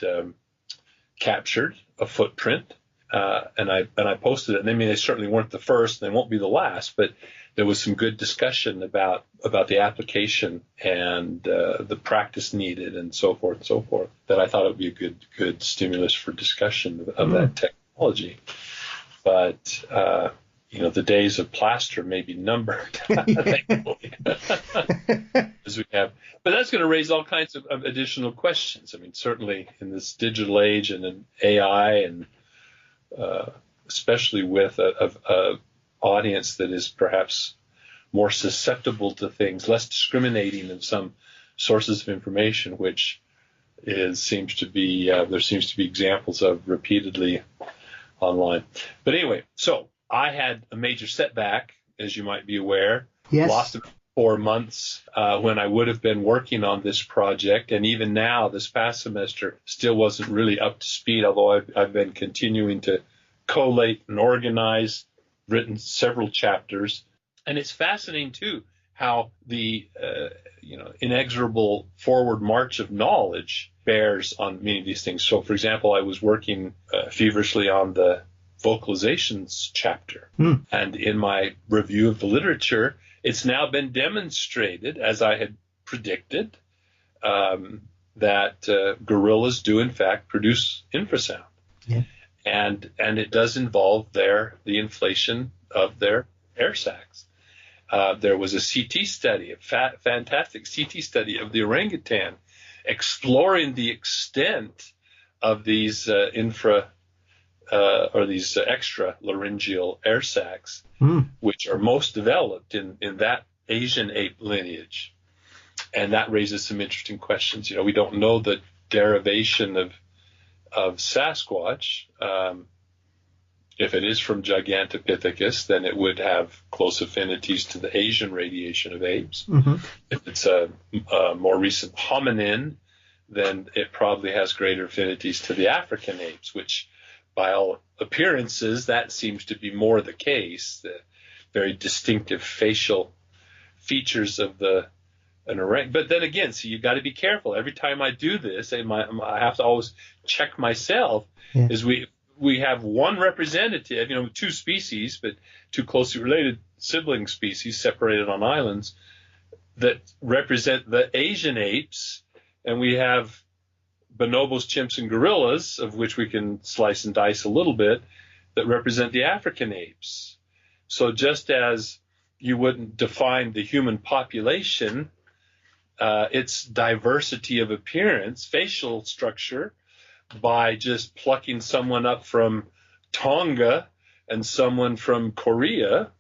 S3: captured a footprint, and I posted it. And I mean, they certainly weren't the first, and they won't be the last, but there was some good discussion about the application and the practice needed and so forth, that I thought it would be a good stimulus for discussion of that technology. But the days of plaster may be numbered, thankfully, as we have. But that's going to raise all kinds of additional questions. I mean, certainly in this digital age and in AI, and especially with a audience that is perhaps more susceptible to things, less discriminating than some sources of information, which seems to be examples of repeatedly online. But anyway, so I had a major setback, as you might be aware.
S2: Yes.
S3: Lost about 4 months when I would have been working on this project. And even now, this past semester, still wasn't really up to speed, although I've been continuing to collate and organize, written several chapters. And it's fascinating, too, how the inexorable forward march of knowledge bears on many of these things. So, for example, I was working feverishly on the vocalizations chapter. And in my review of the literature, it's now been demonstrated, as I had predicted, that gorillas do in fact produce infrasound.
S2: Yeah.
S3: And it does involve the inflation of their air sacs. There was a CT study, a fantastic CT study of the orangutan, exploring the extent of these these extra laryngeal air sacs, which are most developed in that Asian ape lineage. And that raises some interesting questions. We don't know the derivation of Sasquatch. If it is from Gigantopithecus, then it would have close affinities to the Asian radiation of apes. If it's a more recent hominin, then it probably has greater affinities to the African apes, which by all appearances, that seems to be more the case. The very distinctive facial features of an orang. But then again, so you've got to be careful. Every time I do this, I have to always check myself. Yeah. Is we have one representative, two species, but two closely related sibling species separated on islands that represent the Asian apes, and we have bonobos, chimps, and gorillas, of which we can slice and dice a little bit, that represent the African apes. So just as you wouldn't define the human population, its diversity of appearance, facial structure, by just plucking someone up from Tonga and someone from Korea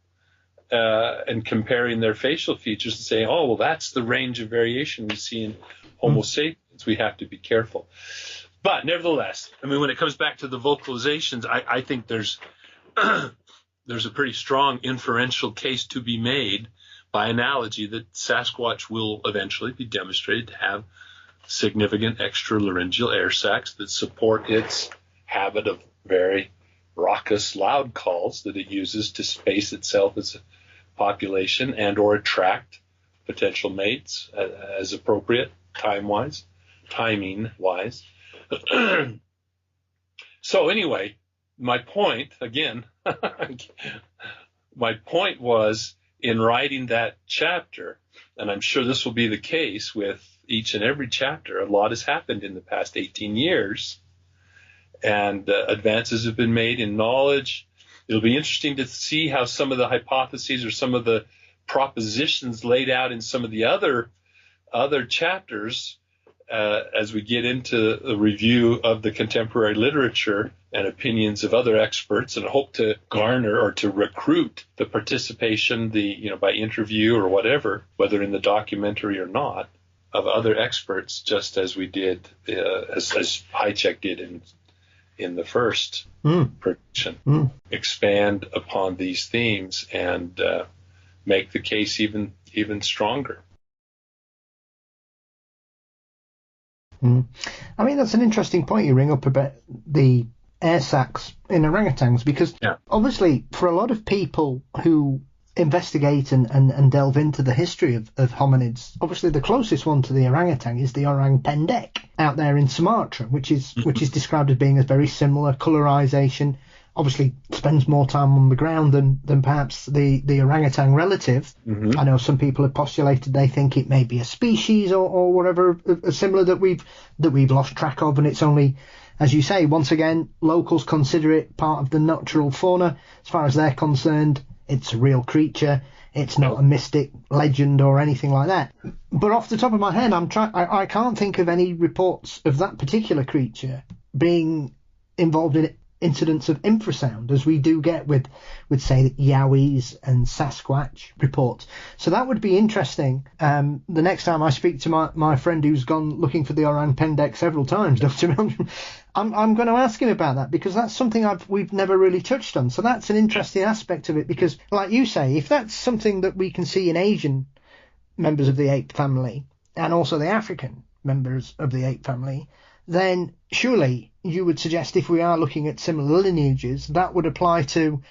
S3: and comparing their facial features and saying, oh, well, that's the range of variation we see in Homo sapiens. We have to be careful. But nevertheless, I mean, when it comes back to the vocalizations, I think there's a pretty strong inferential case to be made by analogy that Sasquatch will eventually be demonstrated to have significant extralaryngeal air sacs that support its habit of very raucous, loud calls that it uses to space itself as a population and or attract potential mates as appropriate, timing-wise. So anyway, my point, again, my point was in writing that chapter, and I'm sure this will be the case with each and every chapter, a lot has happened in the past 18 years, and advances have been made in knowledge. It'll be interesting to see how some of the hypotheses or some of the propositions laid out in some of the other chapters as we get into the review of the contemporary literature and opinions of other experts, and hope to garner or to recruit the participation, by interview or whatever, whether in the documentary or not, of other experts, just as we did, as Highcheck did in the first production. Expand upon these themes and make the case even stronger.
S2: I mean, that's an interesting point you bring up about the air sacs in orangutans, because obviously for a lot of people who investigate and delve into the history of hominids, obviously the closest one to the orangutan is the orang pendek out there in Sumatra, which is described as being a very similar colorization. Obviously spends more time on the ground than perhaps the orangutan relative. I know some people have postulated they think it may be a species or whatever similar that we've lost track of, and it's only, as you say, once again, locals consider it part of the natural fauna. As far as they're concerned, it's a real creature. It's not a mystic legend or anything like that. But off the top of my head, I can't think of any reports of that particular creature being involved in incidents of infrasound, as we do get with say, Yowies and Sasquatch reports. So that would be interesting. The next time I speak to my friend who's gone looking for the orang pendek several times, Dr Meldrum, I'm going to ask him about that, because that's something we've never really touched on. So that's an interesting aspect of it, because, like you say, if that's something that we can see in Asian members of the ape family and also the African members of the ape family, then surely you would suggest, if we are looking at similar lineages, that would apply to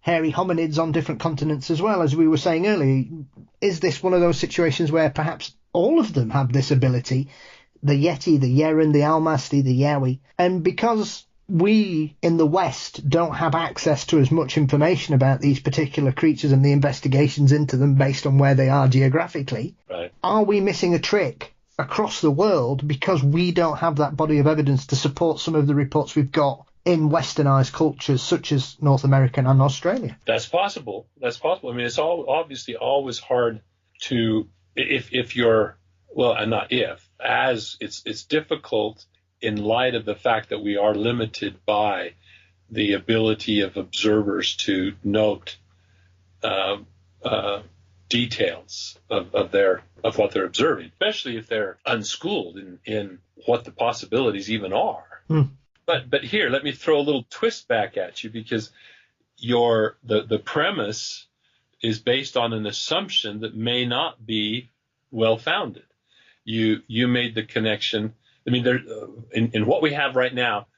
S2: hairy hominids on different continents as well. As we were saying earlier, is this one of those situations where perhaps all of them have this ability? The Yeti, the Yeren, the Almasti, the Yowie. And because we in the West don't have access to as much information about these particular creatures and the investigations into them based on where they are geographically, right, are we missing a trick across the world because we don't have that body of evidence to support some of the reports we've got in westernized cultures such as North America and Australia?
S3: That's possible. I mean, it's obviously always hard to, if you're, well, and not if, as it's difficult in light of the fact that we are limited by the ability of observers to note details of what they're observing, especially if they're unschooled in what the possibilities even are. But here, let me throw a little twist back at you, because the premise is based on an assumption that may not be well founded. You made the connection. I mean, there in what we have right now,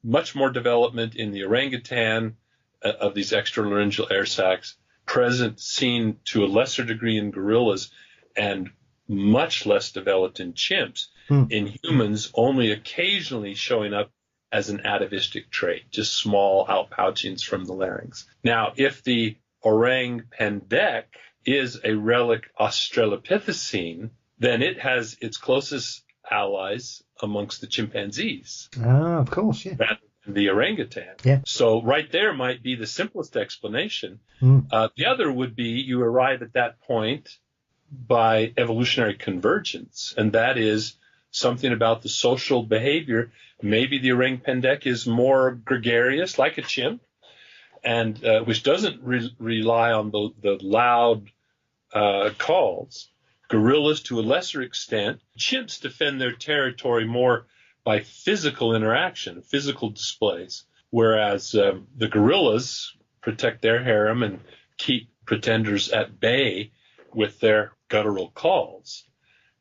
S3: much more development in the orangutan of these extralaryngeal air sacs, present, seen to a lesser degree in gorillas, and much less developed in chimps. In humans, only occasionally showing up as an atavistic trait, just small outpouchings from the larynx. Now, if the orang pendek is a relic Australopithecine, then it has its closest allies amongst the chimpanzees.
S2: Ah, of course, yeah.
S3: the orangutan.
S2: Yeah.
S3: So right there might be the simplest explanation. The other would be you arrive at that point by evolutionary convergence, and that is something about the social behavior. Maybe the orang pendek is more gregarious, like a chimp, and which doesn't rely on the loud calls. Gorillas, to a lesser extent, chimps defend their territory more by physical interaction, physical displays, whereas the gorillas protect their harem and keep pretenders at bay with their guttural calls.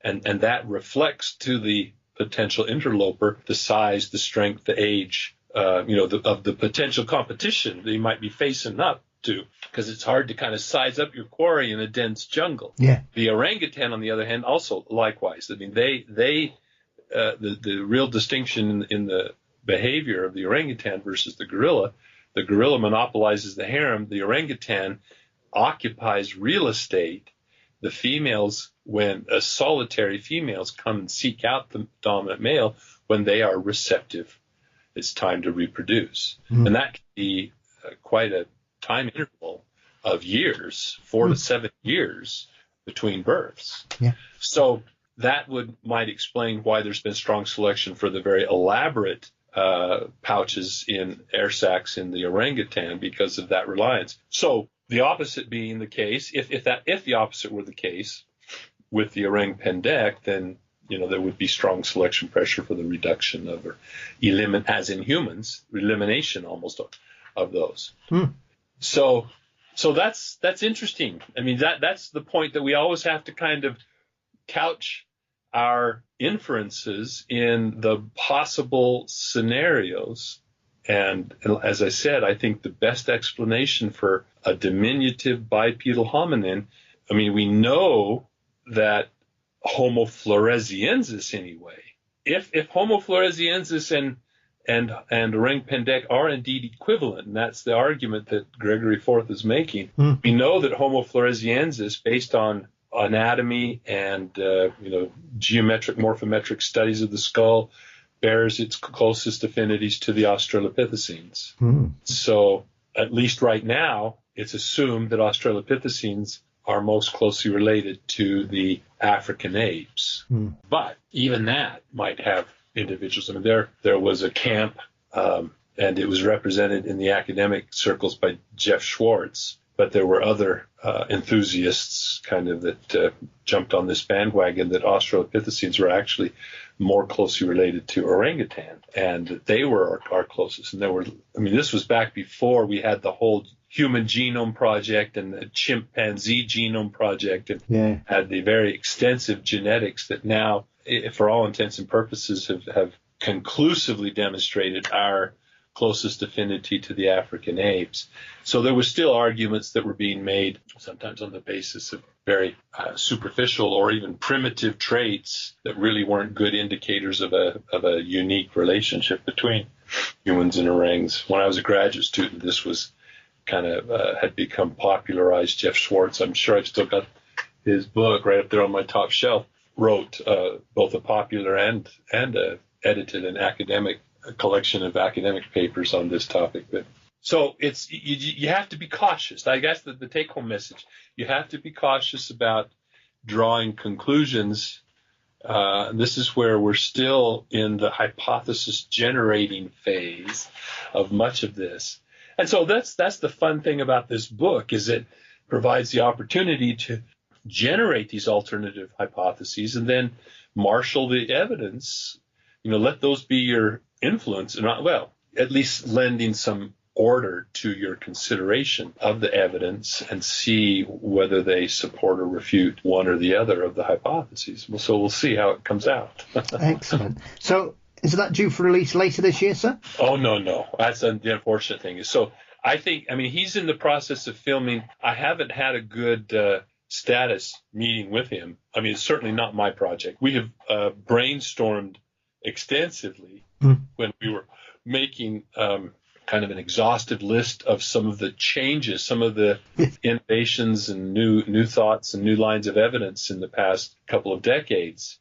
S3: And that reflects to the potential interloper the size, the strength, the age, of the potential competition that you might be facing up to, because it's hard to kind of size up your quarry in a dense jungle.
S2: Yeah.
S3: The orangutan, on the other hand, also likewise. I mean, the real distinction in the behavior of the orangutan versus the gorilla monopolizes the harem. The orangutan occupies real estate. The females, when solitary females come and seek out the dominant male when they are receptive, it's time to reproduce. And that can be quite a time interval of years, 4 to 7 years between births.
S2: Yeah.
S3: So that might explain why there's been strong selection for the very elaborate pouches in air sacs in the orangutan because of that reliance. So the opposite being the case, if the opposite were the case with the orang pendek, then there would be strong selection pressure for the reduction of, or as in humans, elimination almost of those. So that's interesting. I mean, that's the point that we always have to kind of couch our inferences in the possible scenarios. And as I said, I think the best explanation for a diminutive bipedal hominin, I mean, we know that Homo floresiensis anyway. If Homo floresiensis and orang pendek are indeed equivalent, and that's the argument that Gregory IV is making, we know that Homo floresiensis, based on anatomy and geometric morphometric studies of the skull, bears its closest affinities to the Australopithecines. So at least right now, it's assumed that Australopithecines are most closely related to the African apes. But even that might have individuals. I mean, there was a camp, and it was represented in the academic circles by Jeff Schwartz, but there were other enthusiasts kind of that jumped on this bandwagon that Australopithecines were actually more closely related to orangutan, and they were our closest. And this was back before we had the whole Human Genome Project and the Chimpanzee Genome Project, and had the very extensive genetics that now, for all intents and purposes, have conclusively demonstrated our closest affinity to the African apes. So there were still arguments that were being made, sometimes on the basis of very superficial or even primitive traits that really weren't good indicators of a unique relationship between humans and orangs. When I was a graduate student, this was kind of had become popularized. Jeff Schwartz, I'm sure I've still got his book right up there on my top shelf, wrote both a popular and edited an academic collection of academic papers on this topic. But so it's you have to be cautious. I guess the take-home message: you have to be cautious about drawing conclusions. This is where we're still in the hypothesis generating phase of much of this. And so that's the fun thing about this book, is it provides the opportunity to generate these alternative hypotheses and then marshal the evidence. Let those be your influence, and at least lending some order to your consideration of the evidence, and see whether they support or refute one or the other of the hypotheses. So we'll see how it comes out.
S2: Excellent. So is that due for release later this year, sir?
S3: Oh, no. That's the unfortunate thing. So he's in the process of filming. I haven't had a good status meeting with him. I mean, it's certainly not my project. We have brainstormed extensively when we were making kind of an exhaustive list of some of the changes, some of the innovations and new thoughts and new lines of evidence in the past couple of decades.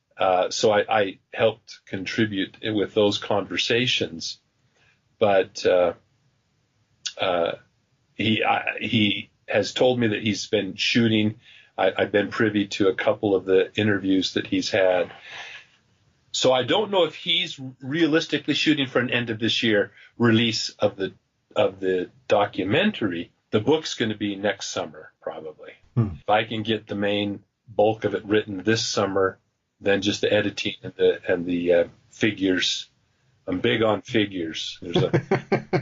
S3: So I helped contribute with those conversations. but he has told me that he's been shooting. I've been privy to a couple of the interviews that he's had. So I don't know if he's realistically shooting for an end of this year release of the documentary. The book's going to be next summer, probably. If I can get the main bulk of it written this summer, then just the editing and the figures. I'm big on figures. There's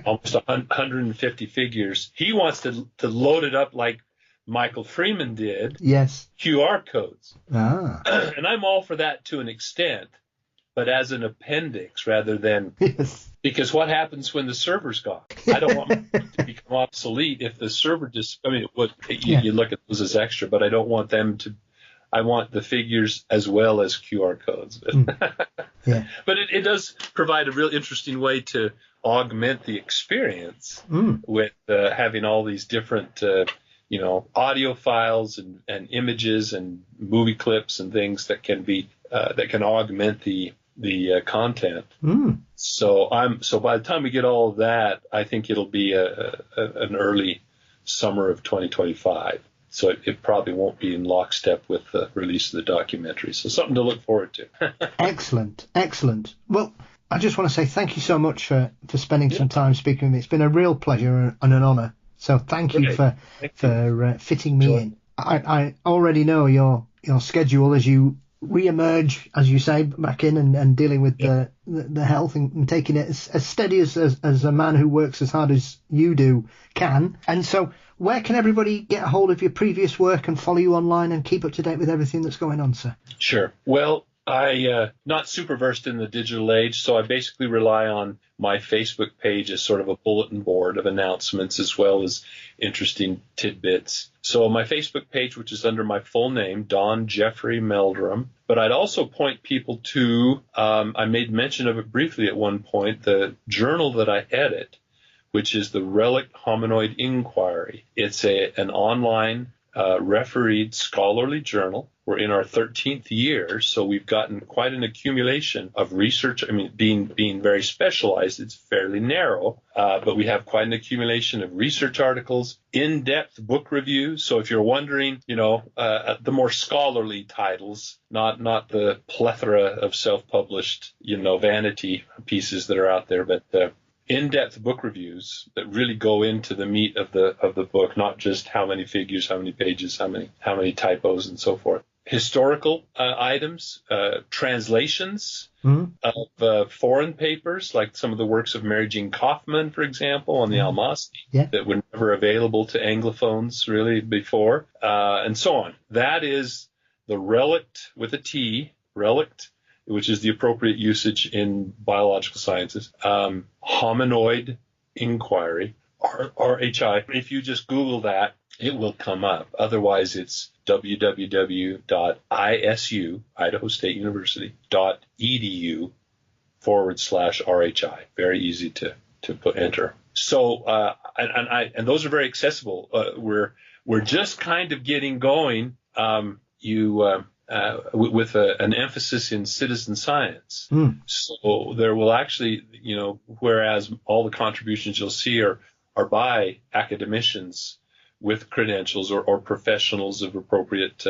S3: almost 150 figures. He wants to load it up like Michael Freeman did.
S2: Yes.
S3: QR codes.
S2: Ah.
S3: And I'm all for that to an extent, but as an appendix rather than because what happens when the server's gone? I don't want it to become obsolete if the server you look at those as extra, but I don't want them to. I want the figures as well as QR codes. But it does provide a real interesting way to augment the experience with having all these different, audio files and images and movie clips and things that can be that can augment the content. So by the time we get all of that, I think it'll be an early summer of 2025. So it probably won't be in lockstep with the release of the documentary. So something to look forward to.
S2: Excellent. Well, I just want to say thank you so much for spending some time speaking with me. It's been a real pleasure and an honour. So thank you for fitting me in. I already know your schedule as you re-emerge, as you say, back in and dealing with the health and taking it as steady as a man who works as hard as you do can. And so where can everybody get a hold of your previous work and follow you online and keep up to date with everything that's going on, sir?
S3: Sure. Well, I not super versed in the digital age, so I basically rely on my Facebook page as sort of a bulletin board of announcements as well as interesting tidbits. So my Facebook page, which is under my full name, Don Jeffrey Meldrum, but I'd also point people to, I made mention of it briefly at one point, the journal that I edit, which is the Relic Hominoid Inquiry. It's an online refereed scholarly journal. We're in our 13th year, so we've gotten quite an accumulation of research. I mean, being very specialized, it's fairly narrow, but we have quite an accumulation of research articles, in-depth book reviews. So if you're wondering, the more scholarly titles, not the plethora of self-published, vanity pieces that are out there, but in-depth book reviews that really go into the meat of the book, not just how many figures, how many pages, how many typos, and so forth. Historical items, translations of foreign papers, like some of the works of Mary Jean Kaufman, for example, on the Almasti, that were never available to Anglophones really before, and so on. That is the Relict with a T, Relict, which is the appropriate usage in biological sciences, Hominoid Inquiry, RHI. If you just Google that, it will come up. Otherwise, it's www.isu, Idaho State University, .edu/RHI. Very easy to enter. So, and those are very accessible. We're just kind of getting going. With an emphasis in citizen science. So there will actually, whereas all the contributions you'll see are by academicians with credentials or professionals of appropriate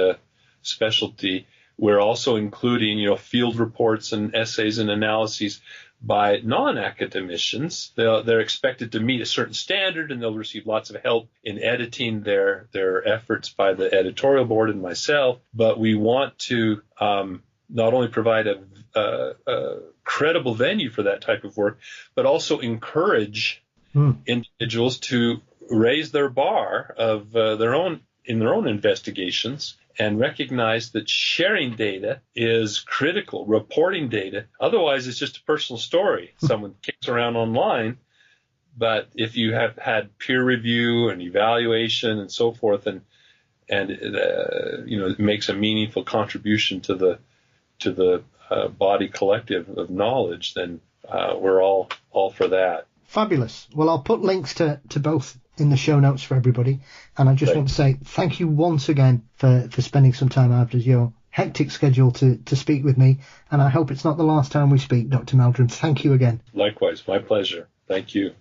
S3: specialty, we're also including, field reports and essays and analyses by non-academicians. They're expected to meet a certain standard, and they'll receive lots of help in editing their efforts by the editorial board and myself. But we want to not only provide a credible venue for that type of work, but also encourage individuals to raise their bar of their own investigations and recognize that sharing data is critical, reporting data. Otherwise, it's just a personal story. Someone kicks around online. But if you have had peer review and evaluation and so forth, and it makes a meaningful contribution to the body collective of knowledge, then we're all for that.
S2: Fabulous. Well, I'll put links to both in the show notes for everybody. And I just want to say thank you once again for spending some time out of your hectic schedule to speak with me. And I hope it's not the last time we speak, Dr. Meldrum. Thank you again.
S3: Likewise. My pleasure. Thank you.